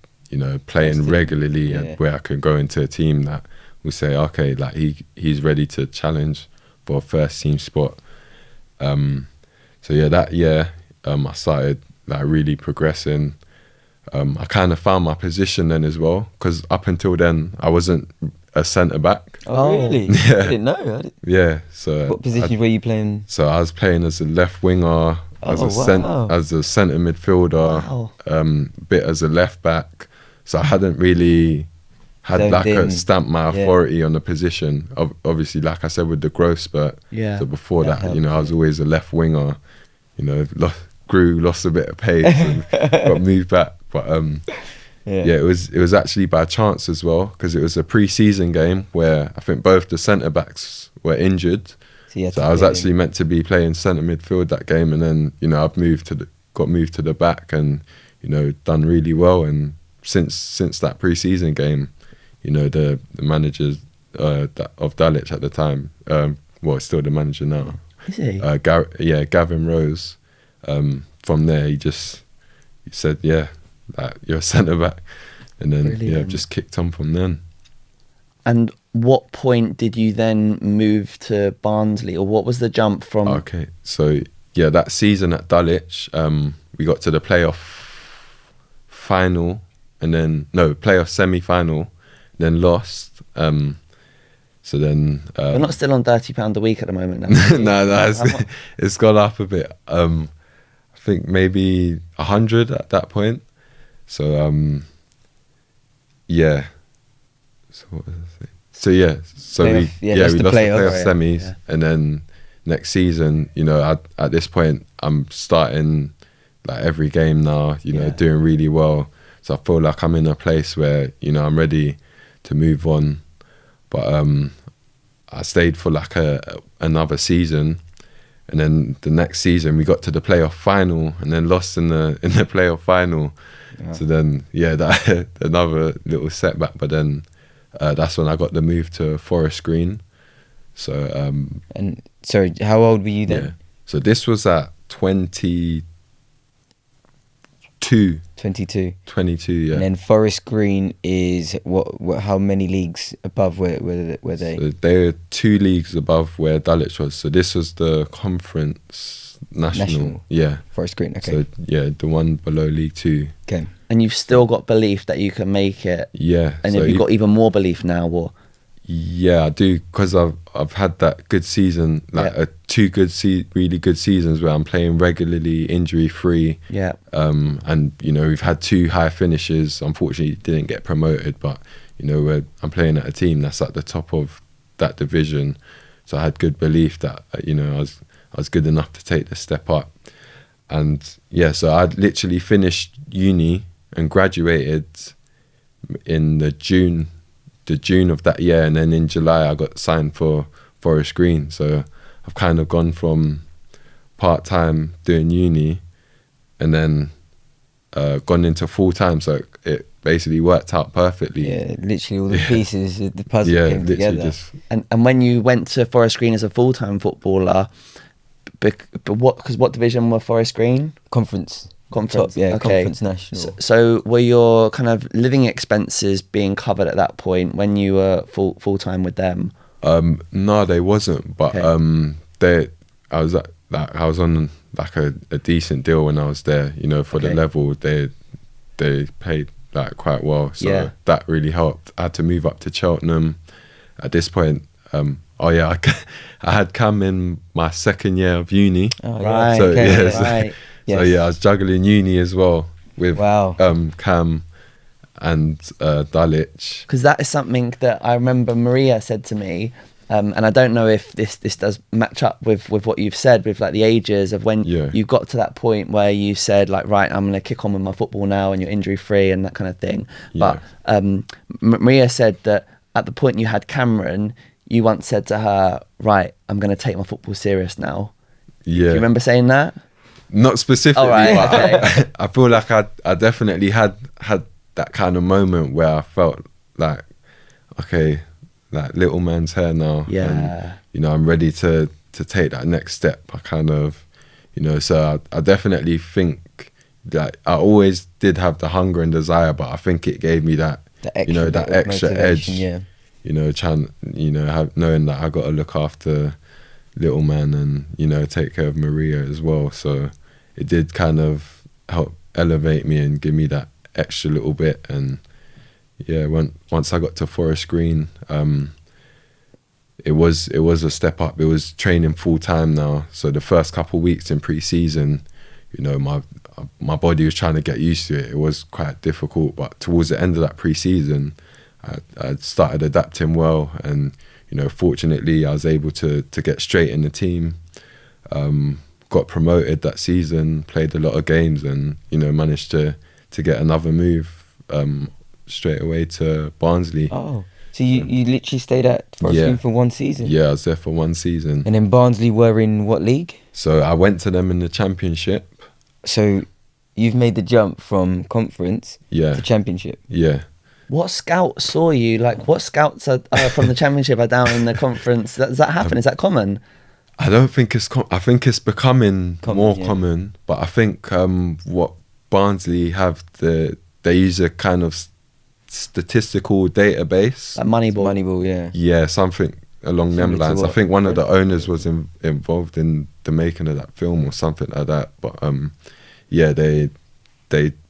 playing regularly, and where I can go into a team that will say, okay, like he's ready to challenge for a first team spot. So yeah, that year I started like really progressing. I kind of found my position then as well, because up until then I wasn't a centre back. Oh, really? Yeah. I didn't know. Yeah. So What position were you playing? So I was playing as a left winger, as a centre midfielder, bit as a left back. So I hadn't really had stamped my authority on the position. Obviously, like I said, with the growth spurt. Yeah. So before that, I was always a left winger. Lost a bit of pace, and got moved back. But it was actually by chance as well, because it was a pre-season game where I think both the centre backs were injured. So I was actually meant to be playing centre midfield that game, and then I've got moved to the back, and done really well. And since that pre-season game, the manager of Dulwich at the time, it's still the manager now. Is he? Gavin Rose. From there, he said, like, you're a centre back, and then Brilliant. just kicked on from then. And what point did you then move to Barnsley, or what was the jump from? Okay, so that season at Dulwich, we got to the playoff final, and then playoff semi-final, then lost. So then We're not still on £30 a week at the moment now. no, it's gone up a bit. I think maybe 100 at that point. So So what was I saying? So we lost the playoff semis, and then next season, you know, at this point, I'm starting like every game now, you know, doing really well. So I feel like I'm in a place where, you know, I'm ready to move on. But I stayed for like another season, and then the next season we got to the playoff final and then lost in the playoff final. Yeah. So then, that another little setback. But then that's when I got the move to Forest Green. So and sorry, how old were you then? Yeah. So this was at 22. 22. 22, yeah. And then Forest Green is what? How many leagues above where they? So they're 2 leagues above where Dulwich was. So this was the Conference National. Yeah. Forest Green. Okay. So yeah, the one below League 2. Okay. And you've still got belief that you can make it. Yeah. And have you got even more belief now, or? Yeah, I do, because I've had that good season, like 2 really good seasons where I'm playing regularly, injury free. Yeah. And you know, we've had 2 high finishes. Unfortunately, didn't get promoted, but you know, I'm playing at a team that's at the top of that division. So I had good belief that you know, I was good enough to take the step up. And yeah, so I'd literally finished uni and graduated in the June of that year, and then in July I got signed for Forest Green. So I've kind of gone from part-time doing uni and then gone into full-time, so it basically worked out perfectly. Yeah, literally all the pieces of the puzzle came together. And when you went to Forest Green as a full-time footballer, because what division were Forest Green? Conference. Top, yeah, okay. Conference National. So were your kind of living expenses being covered at that point when you were full time with them? No, they wasn't. But I was on like a decent deal when I was there. You know, for the level they paid like quite well. So that really helped. I had to move up to Cheltenham. At this point, I had Cam in my second year of uni. Oh, right. So right. Yes. So yeah, I was juggling uni as well with Cam and Dulwich. Because that is something that I remember Maria said to me, and I don't know if this does match up with what you've said with like the ages of when you got to that point where you said like, right, I'm going to kick on with my football now and you're injury free and that kind of thing. Yeah. But Maria said that at the point you had Cameron, you once said to her, right, I'm going to take my football serious now. Yeah. Do you remember saying that? Not specifically, but okay. I feel like I definitely had that kind of moment where I felt like, okay, like little man's hair now. Yeah. And, you know, I'm ready to take that next step. I kind of, you know, so I definitely think that I always did have the hunger and desire, but I think it gave me that extra edge. Yeah. You know, knowing that I got to look after little man and, you know, take care of Maria as well. So it did kind of help elevate me and give me that extra little bit. And yeah, once I got to Forest Green, it was a step up. It was training full time now. So the first couple of weeks in pre-season, you know, my body was trying to get used to it. It was quite difficult, but towards the end of that pre-season, I started adapting well, and you know, fortunately, I was able to get straight in the team. Got promoted that season, played a lot of games, and you know, managed to get another move straight away to Barnsley. Oh, so you literally stayed at Forest Green for 1 season? Yeah, I was there for 1 season. And then Barnsley were in what league? So I went to them in the Championship. So you've made the jump from Conference to Championship? Yeah. What scouts saw you? Like, what scouts are from the Championship are down in the Conference? Does that happen? Is that common? I don't think it's I think it's becoming more common. But I think what Barnsley have, they use a kind of statistical database. Like Moneyball. Moneyball, yeah. Yeah, something along them lines. I think one of the owners was involved in the making of that film or something like that. But yeah, they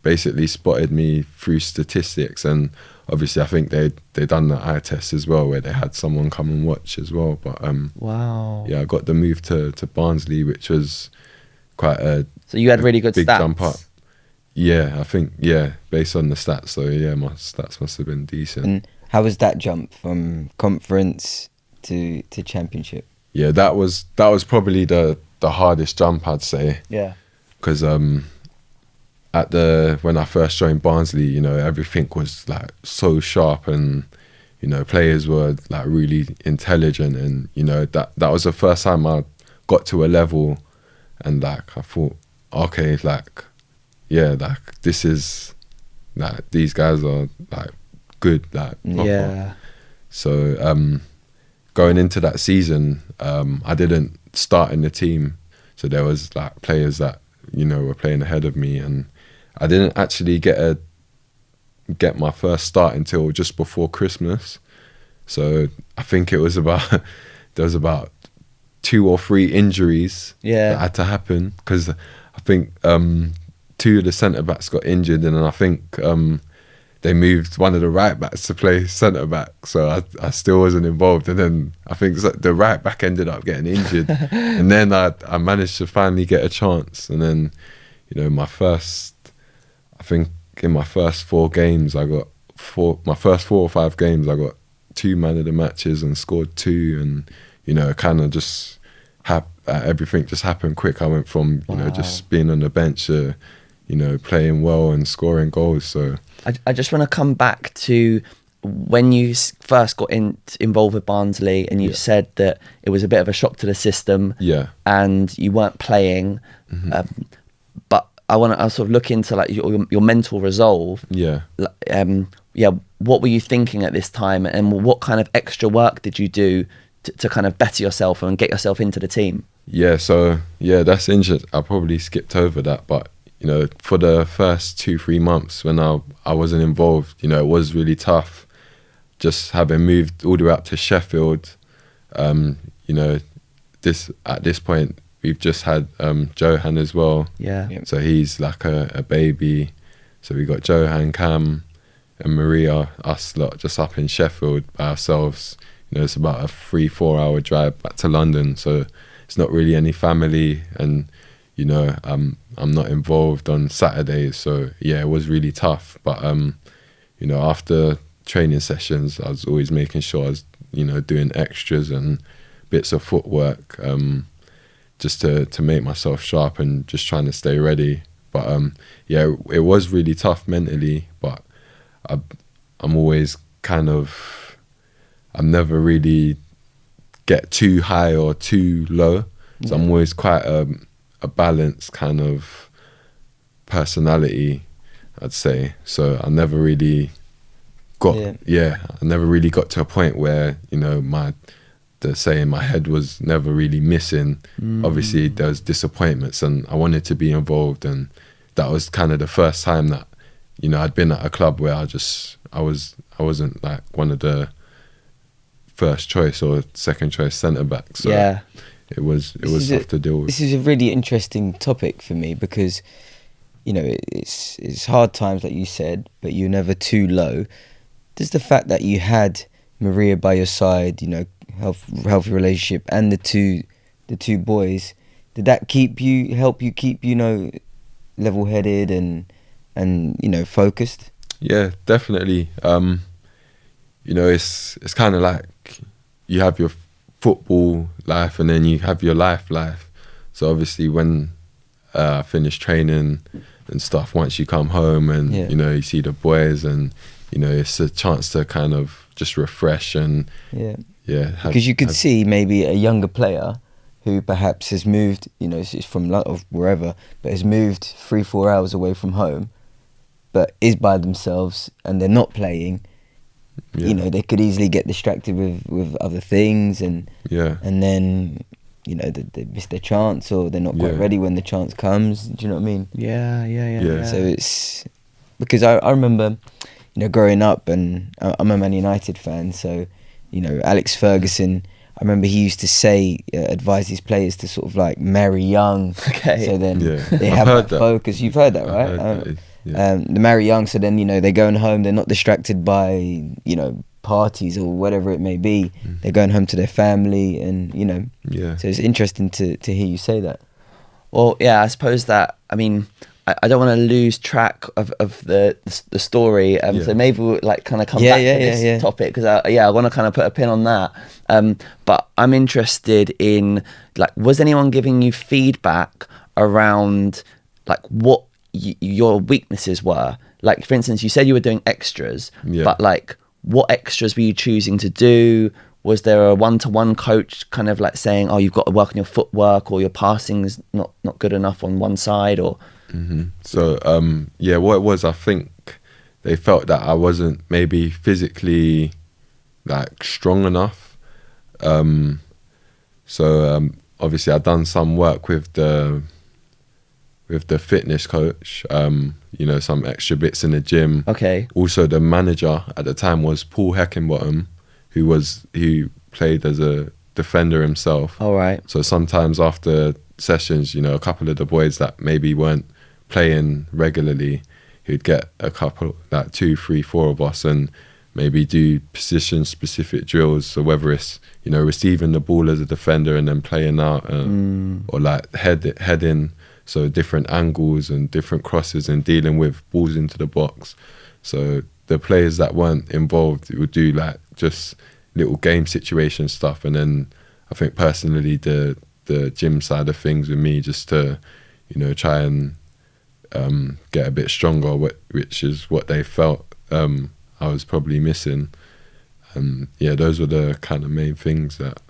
basically spotted me through statistics, and obviously I think they done the eye test as well, where they had someone come and watch as well. But wow, yeah, I got the move to Barnsley, which was quite a so you had really good big stats. Jump up. Yeah, I think based on the stats. So yeah, my stats must have been decent. And how was that jump from Conference to Championship? yeah, that was probably the hardest jump, I'd say. Yeah. Because when I first joined Barnsley, you know, everything was like so sharp, and you know, players were like really intelligent, and you know, that was the first time I got to a level, and like I thought, okay, like yeah, like this is like these guys are like good, like proper. Yeah. So going into that season, I didn't start in the team, so there was like players that, you know, were playing ahead of me, and I didn't actually get my first start until just before Christmas. So I think it was there was about 2 or 3 injuries that had to happen, because I think 2 of the centre backs got injured, and then I think they moved one of the right backs to play centre back, so I still wasn't involved. And then I think the right back ended up getting injured, and then I managed to finally get a chance. And then, you know, in my first 4 games, I got my first 4 or 5 games, I got 2 man of the matches and scored 2, and you know, kind of just everything just happened quick. I went from, you know, just being on the bench to, you know, playing well and scoring goals. So I just want to come back to when you first got involved with Barnsley, and you said that it was a bit of a shock to the system, and you weren't playing. But I want to sort of look into like your mental resolve. What were you thinking at this time, and what kind of extra work did you do to kind of better yourself and get yourself into the team? So that's interesting. I probably skipped over that, but you know, for the first 2-3 months when I wasn't involved, you know, it was really tough. Just having moved all the way up to Sheffield, you know, at this point we've just had Johan as well. So he's like a baby. So we got Johan, Cam, and Maria, us lot, just up in Sheffield by ourselves. You know, it's about a 3-4 hour drive back to London, so it's not really any family, and you know, I'm not involved on Saturdays, so yeah, it was really tough. But you know, after training sessions, I was always making sure I was, you know, doing extras and bits of footwork, just to make myself sharp and just trying to stay ready. But yeah, it was really tough mentally, but I'm always kind of, I'm never really get too high or too low, so I'm always quite a balanced kind of personality, I'd say. So I never really got I never really got to a point where, you know, my head was never really missing. Obviously there was disappointments, and I wanted to be involved, and that was kind of the first time that, you know, I'd been at a club where I wasn't like one of the first choice or second choice centre backs. So it was tough to deal with. This is a really interesting topic for me, because, you know, it's hard times, like you said, but you're never too low. Does the fact that you had Maria by your side, you know, healthy relationship, and the two boys, did that help you keep, you know, level-headed and you know, focused? Yeah, definitely. You know, it's kind of like you have your football life and then you have your life. So obviously when I finish training and stuff, once you come home and you know, you see the boys, and you know, it's a chance to kind of just refresh and because you could see maybe a younger player who perhaps has moved, you know, it's from wherever, but has moved 3-4 hours away from home, but is by themselves and they're not playing. You know, they could easily get distracted with other things, and then, you know, they miss their chance, or they're not quite ready when the chance comes. Do you know what I mean? Yeah. So it's because I remember, you know, growing up, and I'm a Man United fan, so, you know, Alex Ferguson, I remember he used to say, advise his players to sort of like marry young. Okay. So then they have that focus. You've heard that, right? They marry young, so then, you know, they're going home, they're not distracted by, you know, parties or whatever it may be. They're going home to their family, and, you know, so it's interesting to hear you say that. Well, yeah, I suppose that, I mean, I don't want to lose track of the story. So maybe we'll like kind of come back to this topic, because I want to kind of put a pin on that. But I'm interested in, like, was anyone giving you feedback around like what your weaknesses were? Like, for instance, you said you were doing extras, but like, what extras were you choosing to do? Was there a one-to-one coach kind of like saying, oh, you've got to work on your footwork, or your passing is not good enough on one side, or? So what it was, I think they felt that I wasn't maybe physically like strong enough. Obviously I'd done some work with the fitness coach, some extra bits in the gym. Okay. Also, the manager at the time was Paul Heckingbottom, who played as a defender himself. All right. So sometimes after sessions, a couple of the boys that maybe weren't playing regularly, he'd get a couple, like 2, 3, 4 of us, and maybe do position-specific drills. So whether it's receiving the ball as a defender and then playing out, or like heading. So different angles and different crosses and dealing with balls into the box. So the players that weren't involved would do like just little game situation stuff. And then I think personally the gym side of things with me, just to, try and get a bit stronger, which is what they felt I was probably missing. Those were the kind of main things that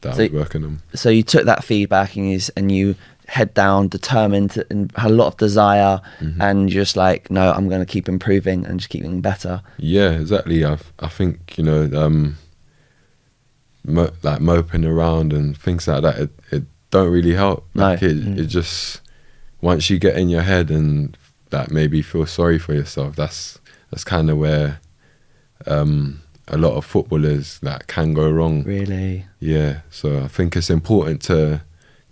I was working on. So you took that feedback and you head down, determined and had a lot of desire, and you're just like, no, I'm going to keep improving and just keep getting better. Yeah, exactly. I think like moping around and things like that, it don't really help. Like it just, once you get in your head and like maybe feel sorry for yourself, that's kind of where a lot of footballers like can go wrong. Really? Yeah. So I think it's important to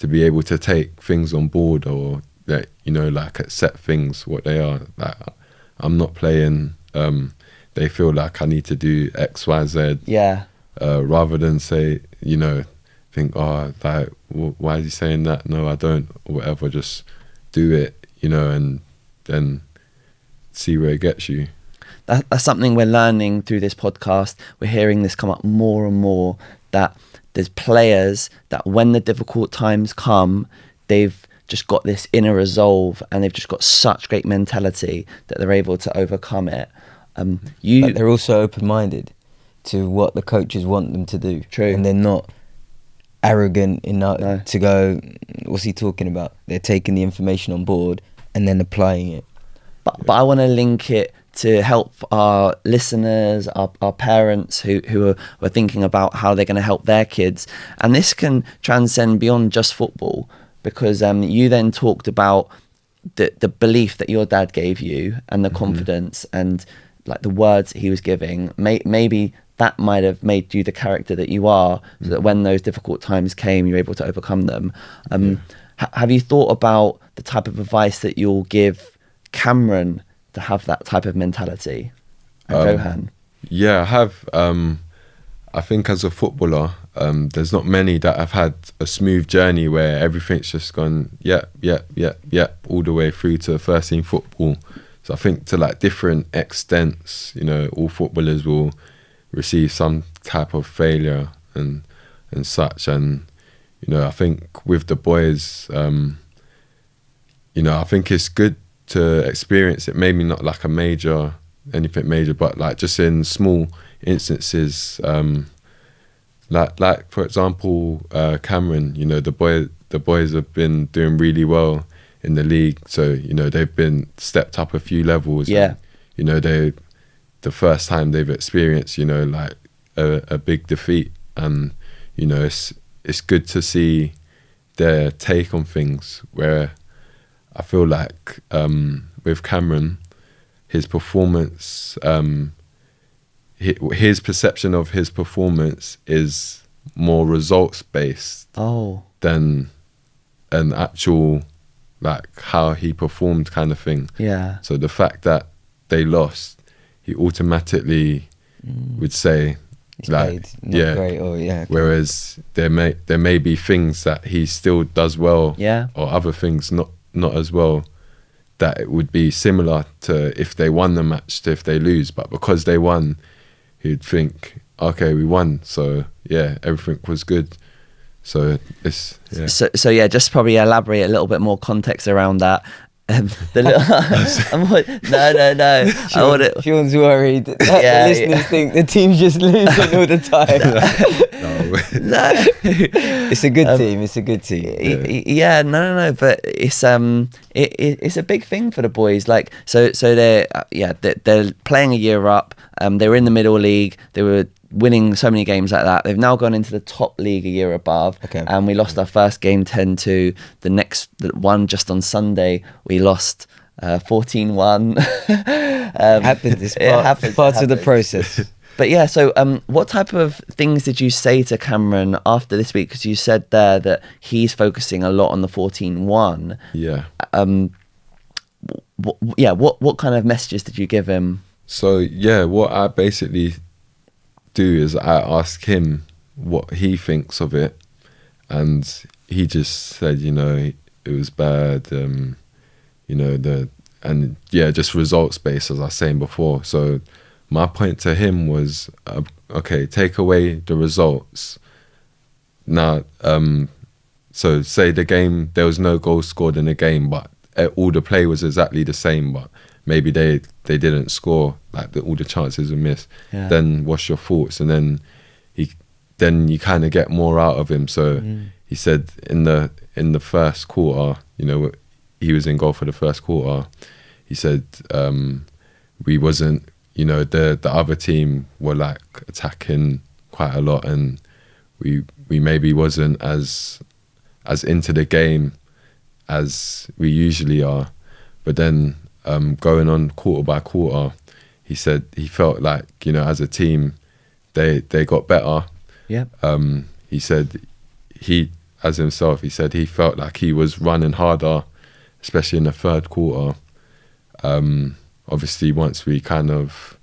be able to take things on board, or that like accept things what they are. Like, I'm not playing. They feel like I need to do X, Y, Z. Yeah. Rather than say, think, oh, like, why is he saying that? No, I don't, or whatever. Just do it, and then see where it gets you. That's something we're learning through this podcast. We're hearing this come up more and more, that there's players that when the difficult times come, they've just got this inner resolve and they've just got such great mentality that they're able to overcome it. But they're also open-minded to what the coaches want them to do. True. And they're not arrogant enough to go, what's he talking about? They're taking the information on board and then applying it. But I want to link it to help our listeners, our parents who are thinking about how they're going to help their kids. And this can transcend beyond just football, because you then talked about the belief that your dad gave you and the confidence and like the words that he was giving. Maybe that might have made you the character that you are, so that when those difficult times came, you're able to overcome them. Have you thought about the type of advice that you'll give Cameron to have that type of mentality, and Johan? Yeah, I have. I think as a footballer, there's not many that have had a smooth journey where everything's just gone yep all the way through to first team football. So I think to like different extents, all footballers will receive some type of failure and such. And I think with the boys, I think it's good to experience it, maybe not like anything major, but like just in small instances, like for example, Cameron, the boys have been doing really well in the league, so they've been stepped up a few levels. Yeah. And, the first time they've experienced like a big defeat, and it's good to see their take on things, where I feel like with Cameron, his performance, his perception of his performance is more results based than an actual like how he performed kind of thing. Yeah. So the fact that they lost, he automatically would say, he's like, great, or okay. Whereas there may be things that he still does well, or other things not as well, that it would be similar to if they won the match to if they lose, but because they won, he'd think, okay, we won, so yeah, everything was good. So it's So yeah, just probably elaborate a little bit more context around that. The no. Sean's worried that the listeners think the team's just losing all the time. No. It's a good team. It's a good team. No. But it's it's a big thing for the boys. Like so they're playing a year up. They were in the middle league. They were winning so many games like that. They've now gone into the top league a year above. Okay. And we lost our first game 10-2. The next one just on Sunday we lost 14-1. Happens. It's part of the process. But yeah, so what type of things did you say to Cameron after this week? Because you said there that he's focusing a lot on the 14-1. Yeah. What kind of messages did you give him? So yeah, what I basically do is I ask him what he thinks of it, and he just said, it was bad, just results based, as I was saying before. So my point to him was, okay, take away the results. Now, so say the game, there was no goals scored in the game, but all the play was exactly the same, but maybe they didn't score, like all the chances were missed. Yeah. Then what's your thoughts? And then you kind of get more out of him. So he said in the first quarter, he was in goal for the first quarter. He said we wasn't, the other team were like attacking quite a lot, and we maybe wasn't as into the game as we usually are. But then going on quarter by quarter, he said he felt like, as a team, they got better. Yeah. He said he said he felt like he was running harder, especially in the third quarter. Obviously, once we kind of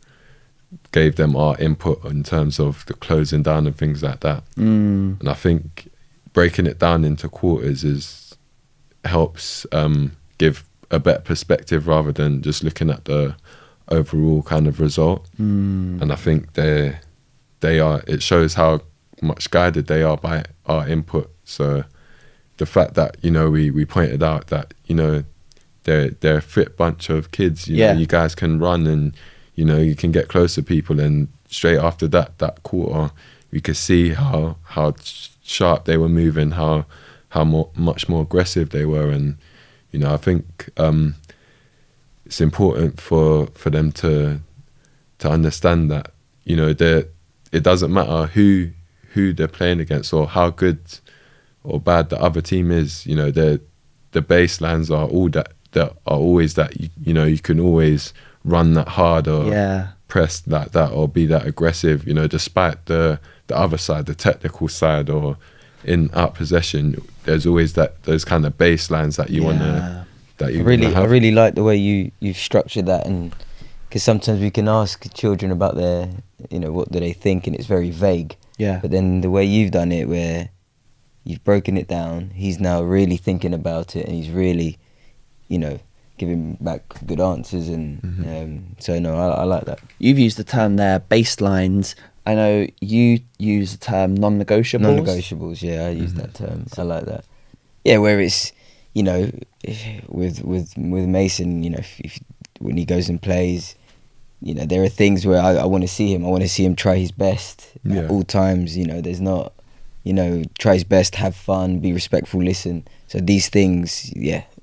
gave them our input in terms of the closing down and things like that. And I think breaking it down into quarters helps give a better perspective rather than just looking at the overall kind of result. And I think it shows how much guided they are by our input. So the fact that we pointed out that they're a fit bunch of kids, you guys can run and you can get close to people, and straight after that quarter we could see how sharp they were moving, how much more aggressive they were. And I think it's important for them to understand that it doesn't matter who they're playing against or how good or bad the other team is. The baselines are all that are always that you can always run that hard or press like that or be that aggressive. Despite the other side, the technical side, or in out possession, there's always those kind of baselines that you want to. I really like the way you've structured that, and because sometimes we can ask children about their, what do they think, and it's very vague. Yeah. But then the way you've done it, where you've broken it down, he's now really thinking about it, and he's really, giving back good answers, and so no, I like that. You've used the term there, baselines. I know you use the term non-negotiables. Non-negotiables, yeah, I use that term. I like that. Yeah, where it's, with Mason, if when he goes and plays, there are things where I want to see him. I want to see him try his best at all times. There's not, try his best, have fun, be respectful, listen. So these things,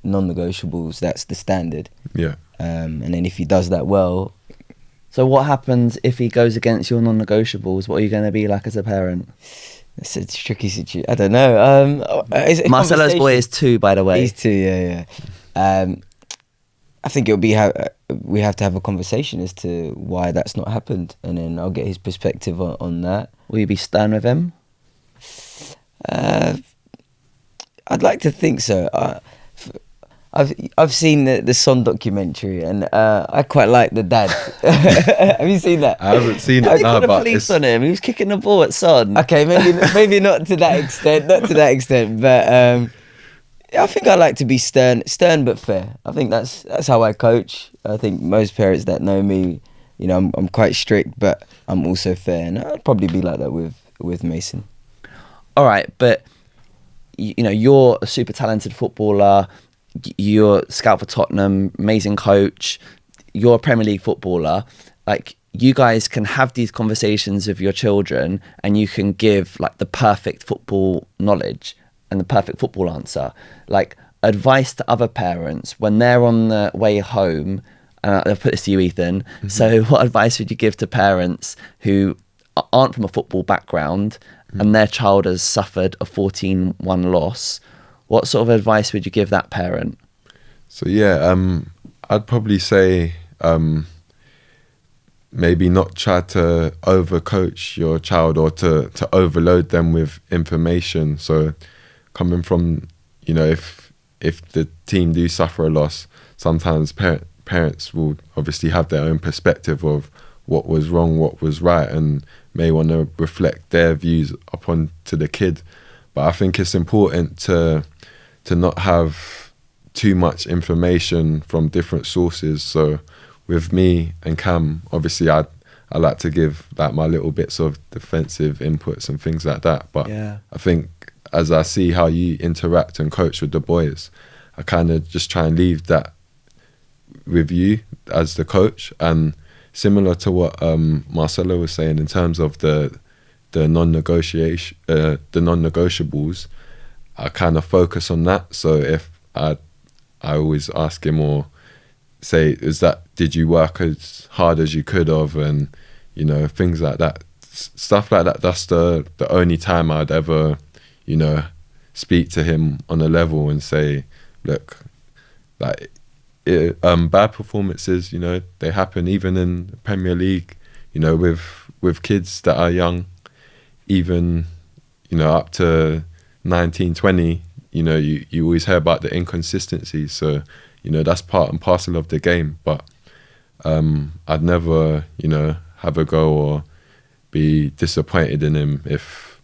non-negotiables. That's the standard. Yeah. And then if he does that well. So what happens if he goes against your non-negotiables? What are you going to be like as a parent? It's a tricky situation. I don't know. Marcelo's boy is 2, by the way. He's 2, yeah. I think it'll be we have to have a conversation as to why that's not happened, and then I'll get his perspective on that. Will you be stern with him? I'd like to think so. I've seen the Son documentary, and I quite like the dad. Have you seen that? I haven't seen it. They put the police on him. He was kicking the ball at Son. Okay, maybe not to that extent. Not to that extent, but I think I like to be stern but fair. I think that's how I coach. I think most parents that know me, you know, I'm quite strict, but I'm also fair, and I'd probably be like that with Mason. All right, but you know, you're a super talented footballer. You're scout for Tottenham, amazing coach. You're a Premier League footballer. Like, you guys can have these conversations with your children, and you can give like the perfect football knowledge and the perfect football answer. Like, advice to other parents when they're on the way home. I'll put this to you, Ethan. Mm-hmm. So what advice would you give to parents who aren't from a football background and their child has suffered a 14-1 loss? What sort of advice would you give that parent? So yeah, I'd probably say maybe not try to overcoach your child or to overload them with information. So coming from, you know, if the team do suffer a loss, sometimes parents will obviously have their own perspective of what was wrong, what was right, and may want to reflect their views upon to the kid. But I think it's important to not have too much information from different sources. So with me and Cam, obviously I like to give like my little bits of defensive inputs and things like that. But yeah, I think as I see how you interact and coach with the boys, I kind of just try and leave that with you as the coach. And similar to what Marcelo was saying in terms of the non-negotiables, I kind of focus on that. So if I always ask him or say, did you work as hard as you could have, and you know, things like that, stuff like that. That's the only time I'd ever, you know, speak to him on a level and say, look, like bad performances, you know, they happen even in the Premier League, you know, with kids that are young, even, you know, up to 19, 20, you know, you always hear about the inconsistencies. So, you know, that's part and parcel of the game. But I'd never, you know, have a go or be disappointed in him if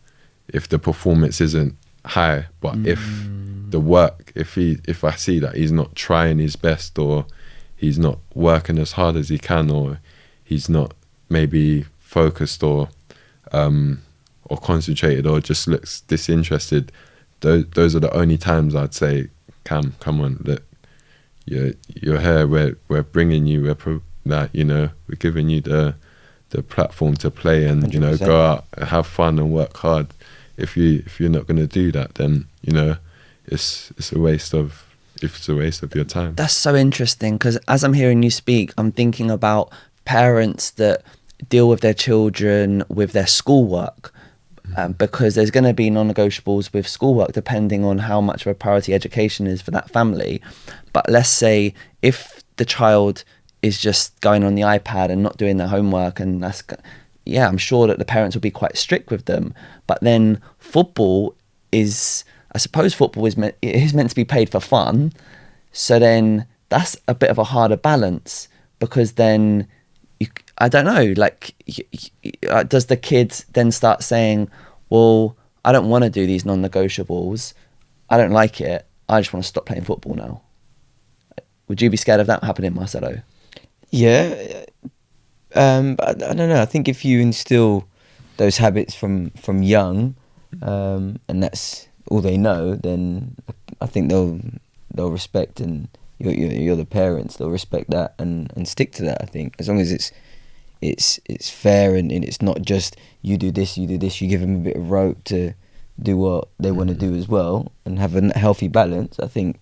the performance isn't high. But if the work, if I see that he's not trying his best, or he's not working as hard as he can, or he's not maybe focused or concentrated, or just looks disinterested, those are the only times I'd say, Cam, come on, look, you're here, we're bringing you, you know, we're giving you the platform to play and 100%. You know, go out and have fun and work hard. If you're not going to do that, then, you know, it's a waste of your time. That's so interesting, because as I'm hearing you speak, I'm thinking about parents that deal with their children with their schoolwork, because there's going to be non-negotiables with schoolwork depending on how much of a priority education is for that family. But let's say if the child is just going on the iPad and not doing their homework, and I'm sure that the parents will be quite strict with them. But then football is meant to be played for fun. So then that's a bit of a harder balance, because then I don't know, like, does the kids then start saying, well, I don't want to do these non-negotiables, I don't like it, I just want to stop playing football now? Would you be scared of that happening, Marcelo? Yeah, but I don't know. I think if you instill those habits from young, and that's all they know, then I think they'll respect, and you're the parents, they'll respect that and stick to that. I think as long as it's fair and it's not just you do this, you give them a bit of rope to do what they want to do as well, and have a healthy balance. I think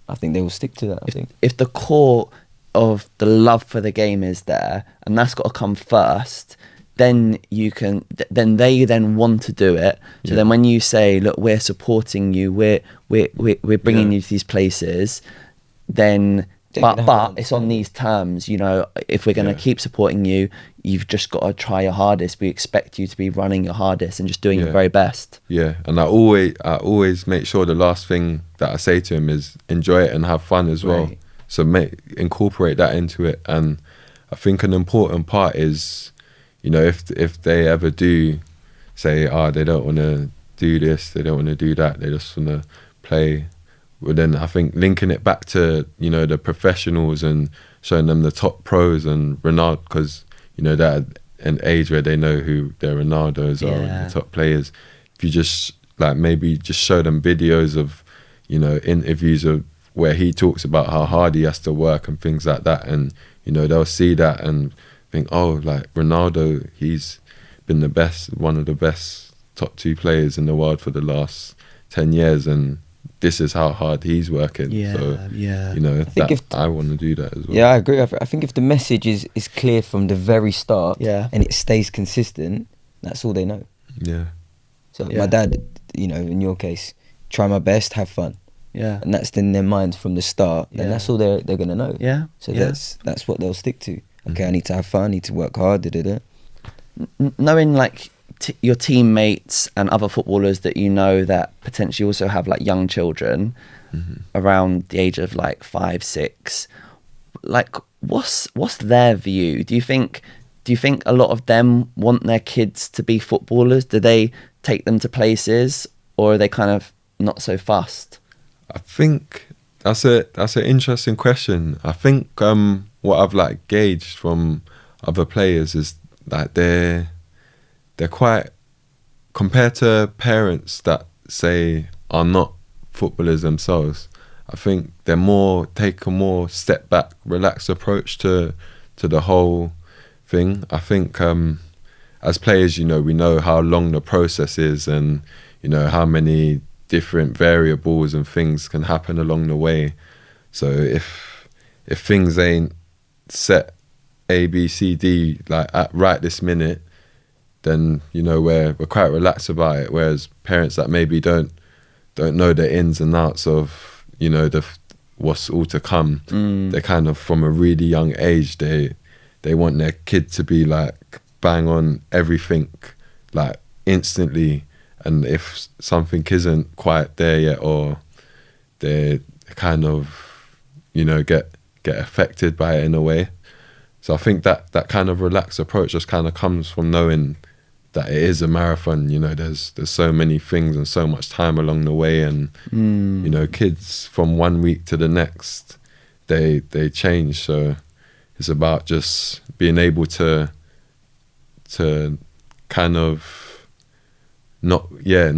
they will stick to that. I think if the core of the love for the game is there, and that's got to come first, then they want to do it. So then when you say, look, we're supporting you, we're bringing you to these places, then but it's on these terms, you know, if we're going to keep supporting you, you've just got to try your hardest. We expect you to be running your hardest and just doing your very best. Yeah, and I always make sure the last thing that I say to him is enjoy it and have fun as well. Right. So incorporate that into it. And I think an important part is, you know, if they ever do say, they don't want to do this, they don't want to do that, they just want to play But then I think linking it back to, you know, the professionals and showing them the top pros and Ronaldo, because, you know, they're at an age where they know who their Ronaldos are and the top players. If you just like maybe just show them videos of, you know, interviews of where he talks about how hard he has to work and things like that, and, you know, they'll see that and think, oh, like Ronaldo, he's been the best, one of the best top 2 players in the world for the last 10 years, and this is how hard he's working. You know, I want to do that as well. Yeah, I agree. I think if the message is clear from the very start, and it stays consistent, that's all they know. So my dad, you know, in your case, try my best, have fun. And that's in their minds from the start, and that's all they're gonna know. So that's what they'll stick to. Okay, I need to have fun, I need to work hard, Knowing like your teammates and other footballers that you know that potentially also have like young children around the age of like 5, 6, like what's their view? Do you think a lot of them want their kids to be footballers? Do they take them to places, or are they kind of not so fussed? I think that's an interesting question. I think what I've like gauged from other players is that they're quite, compared to parents that say are not footballers themselves, I think they're more, take a more step back, relaxed approach to the whole thing. I think as players, you know, we know how long the process is, and, you know, how many different variables and things can happen along the way. So if things ain't set A, B, C, D like at right this minute, then, you know, we're quite relaxed about it. Whereas parents that maybe don't know the ins and outs of, you know, what's all to come, they kind of from a really young age they want their kid to be like bang on everything, like instantly. And if something isn't quite there yet, or they kind of, you know, get affected by it in a way. So I think that kind of relaxed approach just kind of comes from knowing that it is a marathon. You know, there's so many things and so much time along the way, and you know, kids from one week to the next, they change. So it's about just being able to kind of not get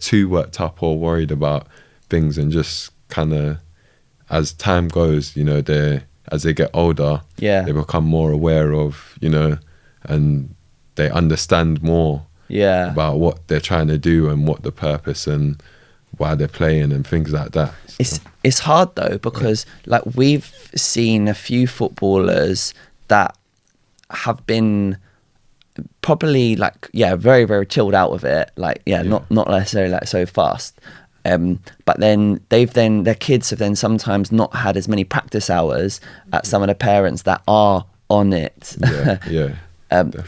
too worked up or worried about things, and just kind of, as time goes, you know, as they get older, they become more aware of, you know, and they understand more about what they're trying to do and what the purpose and why they're playing and things like that. So. It's hard though, because like we've seen a few footballers that have been probably like very, very chilled out of it, like not necessarily like so fast, but then their kids have then sometimes not had as many practice hours at some of the parents that are on it.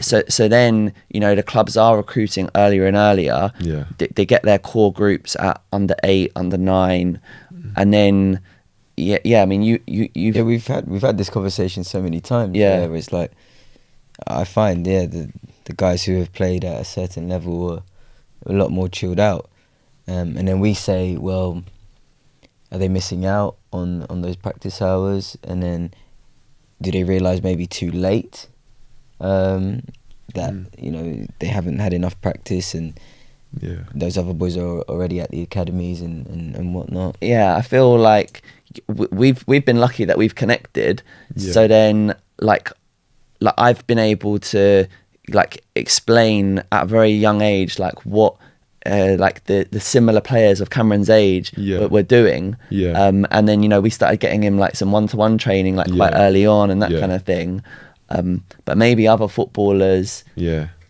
So then, you know, the clubs are recruiting earlier and earlier. They get their core groups at under 8, under 9, and then I mean we've had this conversation so many times. Where it's like, I find the guys who have played at a certain level are a lot more chilled out, and then we say, well, are they missing out on those practice hours? And then do they realise maybe too late that you know, they haven't had enough practice, and those other boys are already at the academies and whatnot. I feel like we've been lucky that we've connected. So then like I've been able to like explain at a very young age like what like the similar players of Cameron's age were doing, and then, you know, we started getting him like some one-to-one training like quite early on and that kind of thing, but maybe other footballers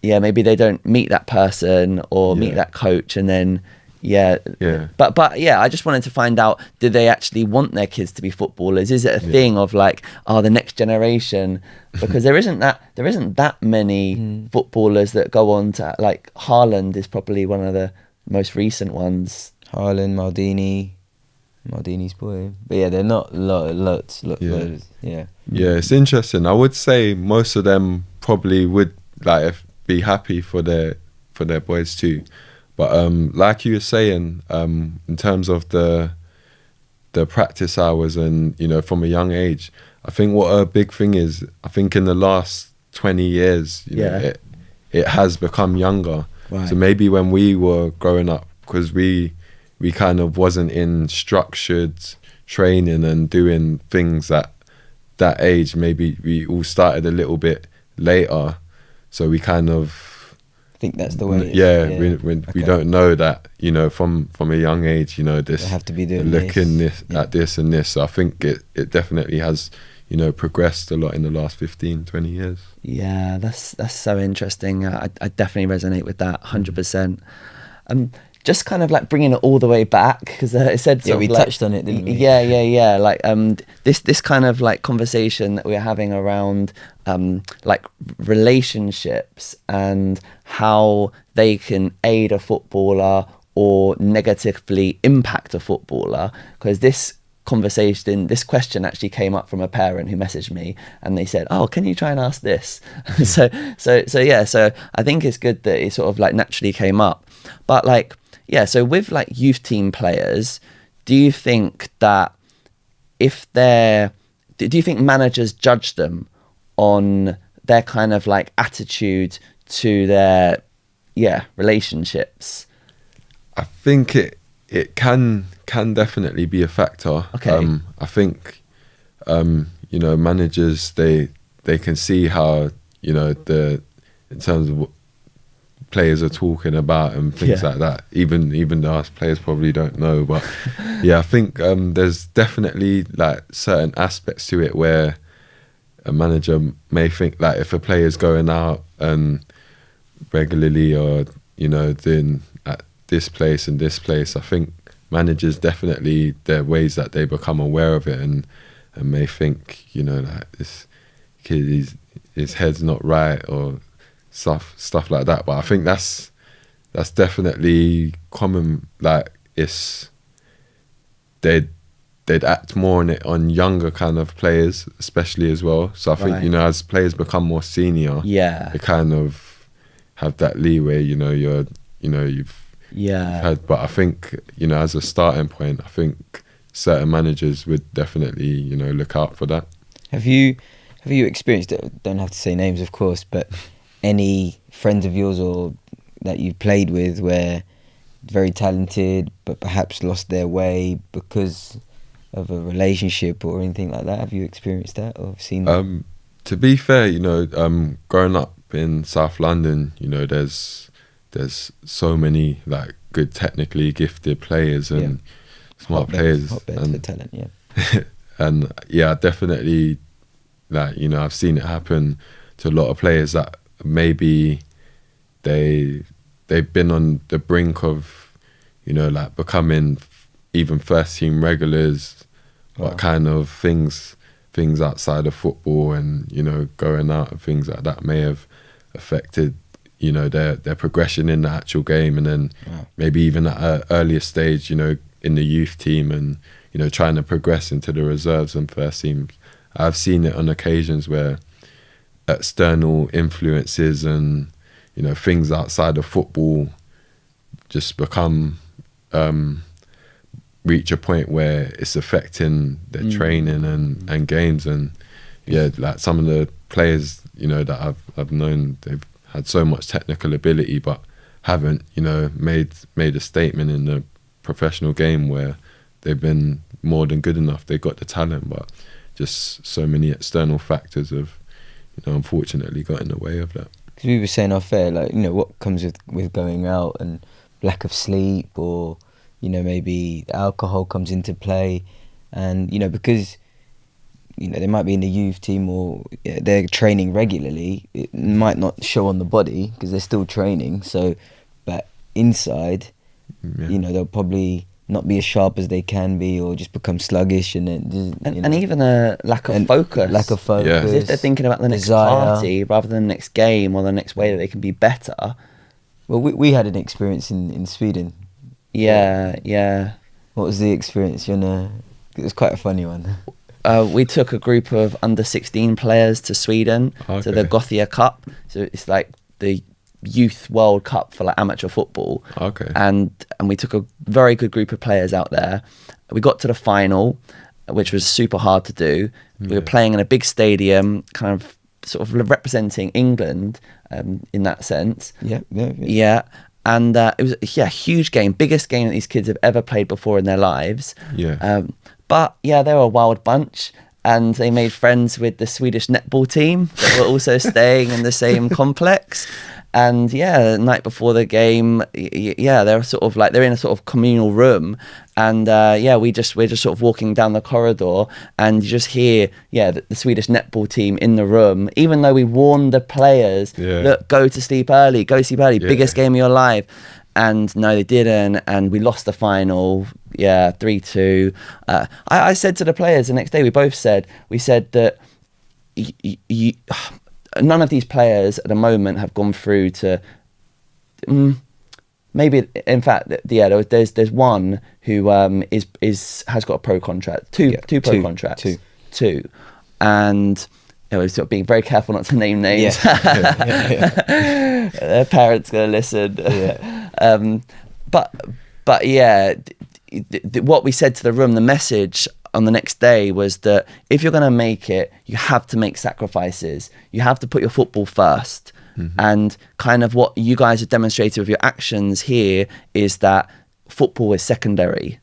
maybe they don't meet that person or meet that coach, and then but I just wanted to find out, do they actually want their kids to be footballers? Is it a thing of like, the next generation? Because there isn't that many footballers that go on to, like, Haaland is probably one of the most recent ones. Haaland, Maldini's boy, but they're not loads. It's interesting. I would say most of them probably would like be happy for their boys too. But like you were saying, in terms of the practice hours and, you know, from a young age, I think what a big thing is, I think in the last 20 years, you know, it has become younger. Right. So maybe when we were growing up, because we kind of wasn't in structured training and doing things at that age, maybe we all started a little bit later. So we kind of think that's the way it is. We don't know that, you know, from a young age, you know, this They have to be doing looking this. at this and this. So I think it definitely has, you know, progressed a lot in the last 15, 20 years. Yeah, that's so interesting. I definitely resonate with that 100%. Just kind of like bringing it all the way back, because it said we touched on it, didn't we? Yeah. Like this kind of like conversation that we're having around like relationships and how they can aid a footballer or negatively impact a footballer. Because this question actually came up from a parent who messaged me, and they said, "Oh, can you try and ask this?" so I think it's good that it sort of like naturally came up. But like, yeah, so with like youth team players, do you think that do you think managers judge them on their kind of like attitude to their relationships? I think it can definitely be a factor. Okay. I think you know, managers, they can see how, you know, in terms of what players are talking about and things like that. Even though us players probably don't know, but I think there's definitely like certain aspects to it where a manager may think like if a player's going out and regularly, or, you know, doing at this place and this place, I think managers definitely, there are ways that they become aware of it and may think, you know, like this kid, his head's not right, or stuff like that. But I think that's definitely common. Like they'd act more on it on younger kind of players, especially as well. So I think, you know, as players become more senior, they kind of have that leeway. You know, you've had. But I think, you know, as a starting point, I think certain managers would definitely, you know, look out for that. Have you experienced it? Don't have to say names, of course, but any friends of yours or that you've played with where very talented but perhaps lost their way because of a relationship or anything like that? Have you experienced that or seen that? To be fair, you know, growing up in South London, you know, there's so many like good, technically gifted players and smart players, hotbeds for talent, and definitely, like, you know, I've seen it happen to a lot of players that maybe they've been on the brink of, you know, like becoming even first team regulars, what kind of things outside of football and, you know, going out and things like that may have affected, you know, their progression in the actual game, and then maybe even at an earlier stage, you know, in the youth team, and, you know, trying to progress into the reserves and first teams. I've seen it on occasions where external influences and, you know, things outside of football just become reach a point where it's affecting their training and games. And like some of the players, you know, that I've known, they've had so much technical ability but haven't, you know, made a statement in the professional game where they've been more than good enough. They got the talent, but just so many external factors have, you know, unfortunately got in the way of that. Because we were saying off air, like, you know, what comes with going out and lack of sleep, or, you know, maybe alcohol comes into play, and, you know, because, you know, they might be in the youth team or they're training regularly, it might not show on the body because they're still training. So, but inside, you know, they'll probably not be as sharp as they can be, or just become sluggish, and then and even a lack of focus. Because if they're thinking about the next party rather than the next game or the next way that they can be better. Well, we had an experience in Sweden. Yeah. What was the experience? It was quite a funny one. We took a group of under 16 players to Sweden to the Gothia Cup. So it's like the youth World Cup for like amateur football. Okay. And we took a very good group of players out there. We got to the final, which was super hard to do. We were playing in a big stadium, kind of sort of representing England in that sense. Yeah. And it was a huge game, biggest game that these kids have ever played before in their lives. But yeah, they were a wild bunch, and they made friends with the Swedish netball team that were also staying in the same complex. And yeah, the night before the game, they're sort of like, they're in a sort of communal room, and we're just sort of walking down the corridor, and you just hear the Swedish netball team in the room, even though we warned the players, look, go to sleep early, biggest game of your life. And no, they didn't, and we lost the final, 3-2. I said to the players the next day, we said that none of these players at the moment have gone through to maybe, in fact, there's one who has got a pro contract, two pro contracts, and we're sort of being very careful not to name names. Their parents gonna listen. But what we said to the room, the message on the next day was that if you're going to make it, you have to make sacrifices. You have to put your football first. And kind of what you guys have demonstrated with your actions here is that football is secondary.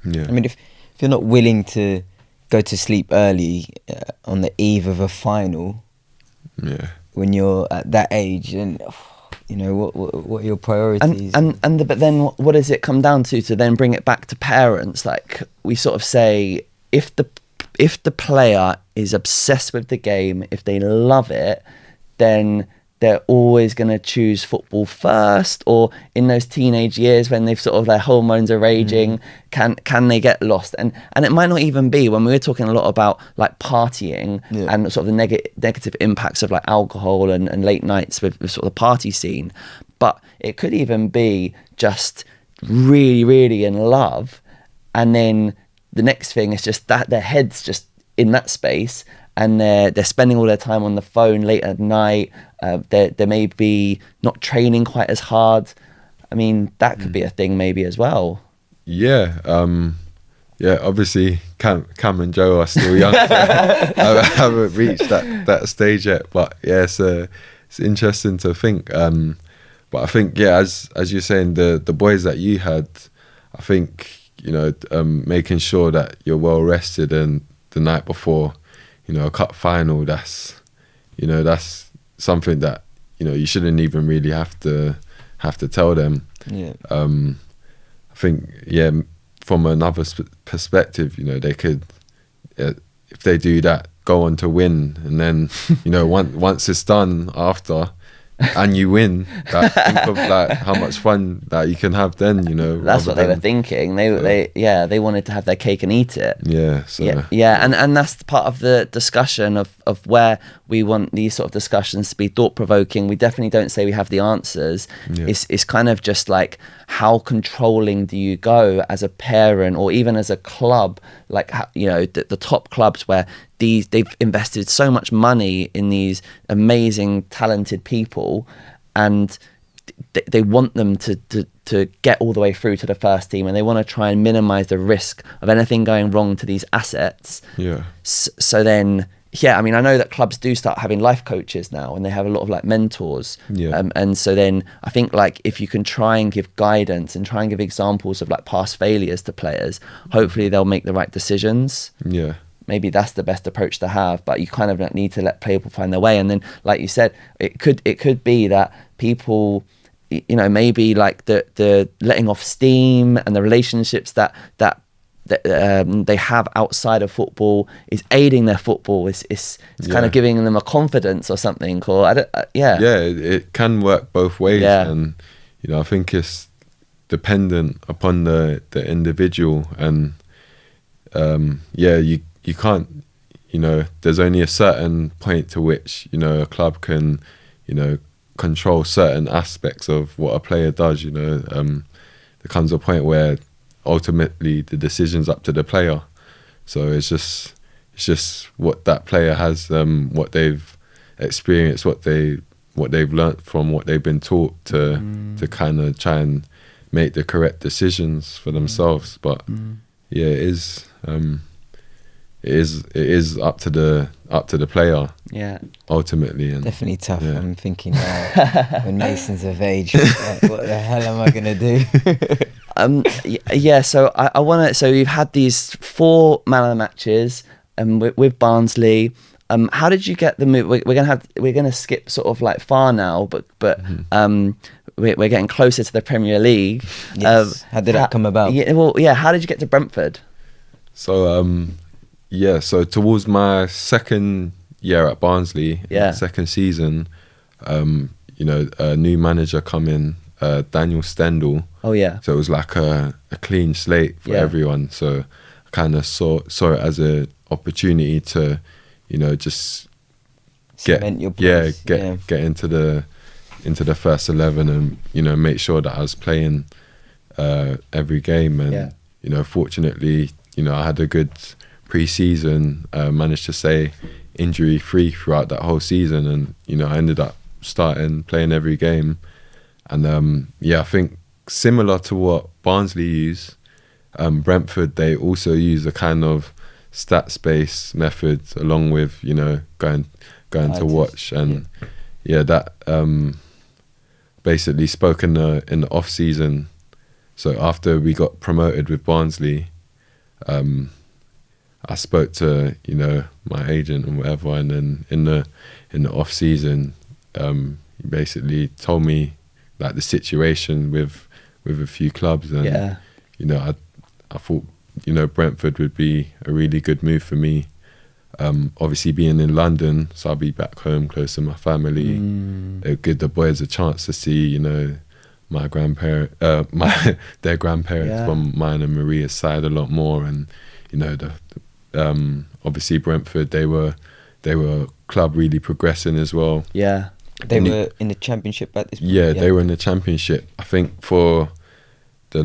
I mean, if you're not willing to go to sleep early on the eve of a final, when you're at that age, then what are your priorities? But then what does it come down to then bring it back to parents? Like, we sort of say, if the player is obsessed with the game, if they love it, then they're always going to choose football first. Or in those teenage years when they've sort of, their hormones are raging, can they get lost? And it might not even be, when we were talking a lot about like partying and sort of the negative impacts of like alcohol and late nights with sort of the party scene, but it could even be just really, really in love, and then the next thing is just that their head's just in that space, and they're spending all their time on the phone late at night. They may be not training quite as hard. I mean, that could be a thing maybe as well. Obviously Cam and Joe are still young, so I haven't reached that stage yet, but it's interesting to think. But I think as you're saying, the boys that you had, I think making sure that you're well rested, and the night before a cup final, that's something that you shouldn't even really have to tell them. I think from another perspective, they could, if they do that, go on to win, and then once it's done after and you win, think of like how much fun that you can have then. That's what they were thinking. They wanted to have their cake and eat it. And that's part of the discussion of where we want these sort of discussions to be thought-provoking. We definitely don't say we have the answers. It's kind of just like, how controlling do you go as a parent, or even as a club, like the top clubs where they've invested so much money in these amazing talented people, and they want them to get all the way through to the first team, and they want to try and minimize the risk of anything going wrong to these assets. So then I mean, I know that clubs do start having life coaches now, and they have a lot of like mentors. And so then I think, like, if you can try and give guidance and try and give examples of like past failures to players, hopefully they'll make the right decisions. Maybe that's the best approach to have, but you kind of don't need to let people find their way. And then, like you said, it could be that people, maybe like the letting off steam and the relationships that they have outside of football is aiding their football. It's kind of giving them a confidence or something. Or it can work both ways, and I think it's dependent upon the individual, and you can't, there's only a certain point to which a club can control certain aspects of what a player does. There comes a point where ultimately the decision's up to the player, so it's just what that player has, what they've experienced, what they what they've learnt from what they've been taught to kind of try and make the correct decisions for themselves. But yeah, it is up to the player. Yeah, ultimately, and Definitely tough. Yeah. I'm thinking now, when Mason's of age, like, what the hell am I gonna do? Yeah, so I want to. So you've had these 4 man of the matches, with Barnsley. How did you get the move? We're gonna skip sort of like far now, but we're getting closer to the Premier League. Yes. How did that come about? Yeah, well, yeah. How did you get to Brentford? So so towards my second year at Barnsley, second season, a new manager come in, Daniel Stendhal. Oh yeah. So it was like a clean slate for everyone. So I kind of saw it as an opportunity to, just Cement your place. get into the first 11 and make sure that I was playing every game. And fortunately, I had a good pre-season, managed to stay injury free throughout that whole season, and I ended up playing every game. And I think similar to what Barnsley use, Brentford, they also use a kind of stats-based method along with going to watch, and that basically spoke in the off season. So after we got promoted with Barnsley, I spoke to my agent and whatever, and then in the off season, he basically told me like the situation with a few clubs, and I thought Brentford would be a really good move for me. Obviously being in London, so I'll be back home close to my family. It would give the boys a chance to see my their grandparents from mine and Maria's side a lot more, and obviously Brentford, they were a club really progressing as well. Yeah. They were in the Championship at this point? Yeah, they were in the Championship. I think for the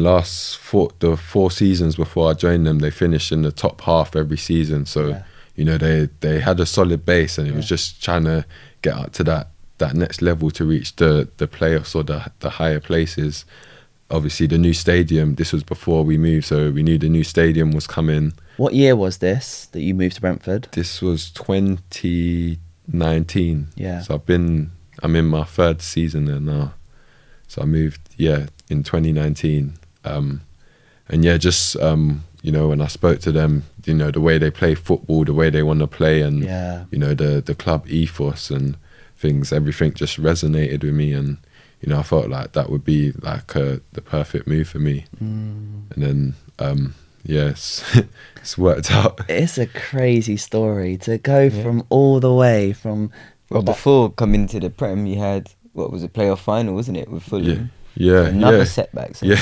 4 seasons before I joined them, they finished in the top half every season. So, they had a solid base, and it was just trying to get up to that next level to reach the playoffs or the higher places. Obviously, the new stadium, this was before we moved, so we knew the new stadium was coming. What year was this that you moved to Brentford? This was 2019. Yeah. So I'm in my 3rd season there now. So I moved, in 2019. When I spoke to them, the way they play football, the way they want to play, and, the club ethos and things, everything just resonated with me. And, I felt like that would be like the perfect move for me. And then, it's worked out. It's a crazy story to go from all the way from... Well, before coming to the Prem, you had, what was it, playoff final, wasn't it, with Fulham? Yeah. Another setbacks. Yeah.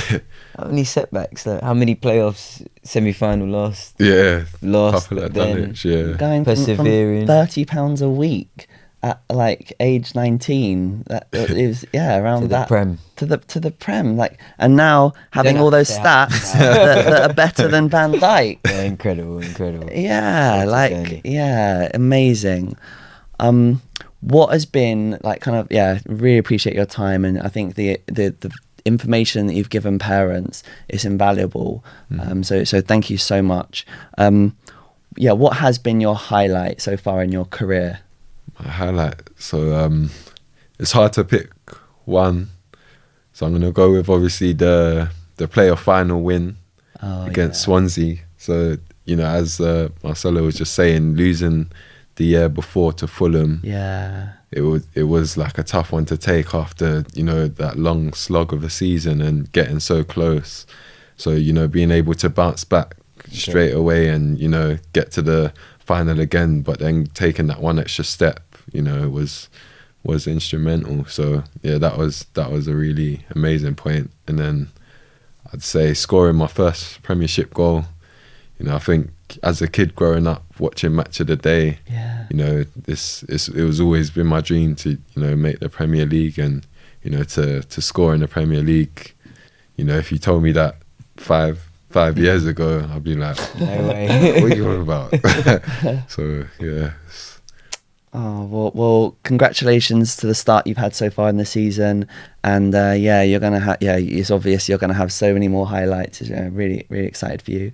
How many setbacks? Like, how many playoffs, semi-final lost? Yeah. Lost, Couple but of then damage, yeah. Going from £30 a week at like age 19, that it was around to that the Prem. to the Prem, like, and now having all those stats that are better than Van Dijk. Yeah, incredible. Yeah, amazing. What has been like kind of really appreciate your time, and I think the information that you've given parents is invaluable. So thank you so much. What has been your highlight so far in your career? My highlight, so it's hard to pick one, so I'm gonna go with obviously the playoff final win against Swansea. So as Marcelo was just saying, losing the year before to Fulham, it was like a tough one to take after that long slog of a season and getting so close. So being able to bounce back straight away and get to the final again, but then taking that one extra step, was instrumental. So that was a really amazing point. And then I'd say scoring my first Premiership goal. I think as a kid growing up watching Match of the Day, it was always been my dream to make the Premier League, and to score in the Premier League. If you told me that five years ago, I'd be like, no way. what are you on about? So Oh well, congratulations to the start you've had so far in the season, and yeah, you're gonna have it's obvious you're gonna have so many more highlights. Really, really excited for you.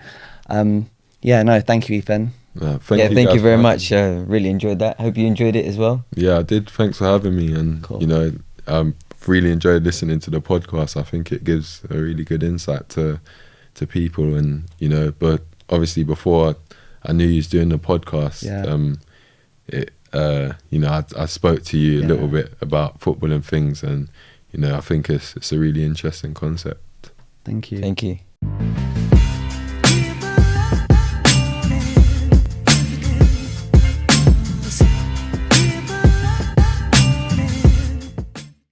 Yeah, no, thank you, Ethan. Thank you guys very for much. having me. Really enjoyed that. Hope you enjoyed it as well. Yeah, I did. Thanks for having me, and Cool. you know, really enjoyed listening to the podcast. I think it gives a really good insight to people, and you know, but obviously before I knew you was doing the podcast, you know, I spoke to you a little bit about football and things, and you know, I think it's a really interesting concept. Thank you. Thank you.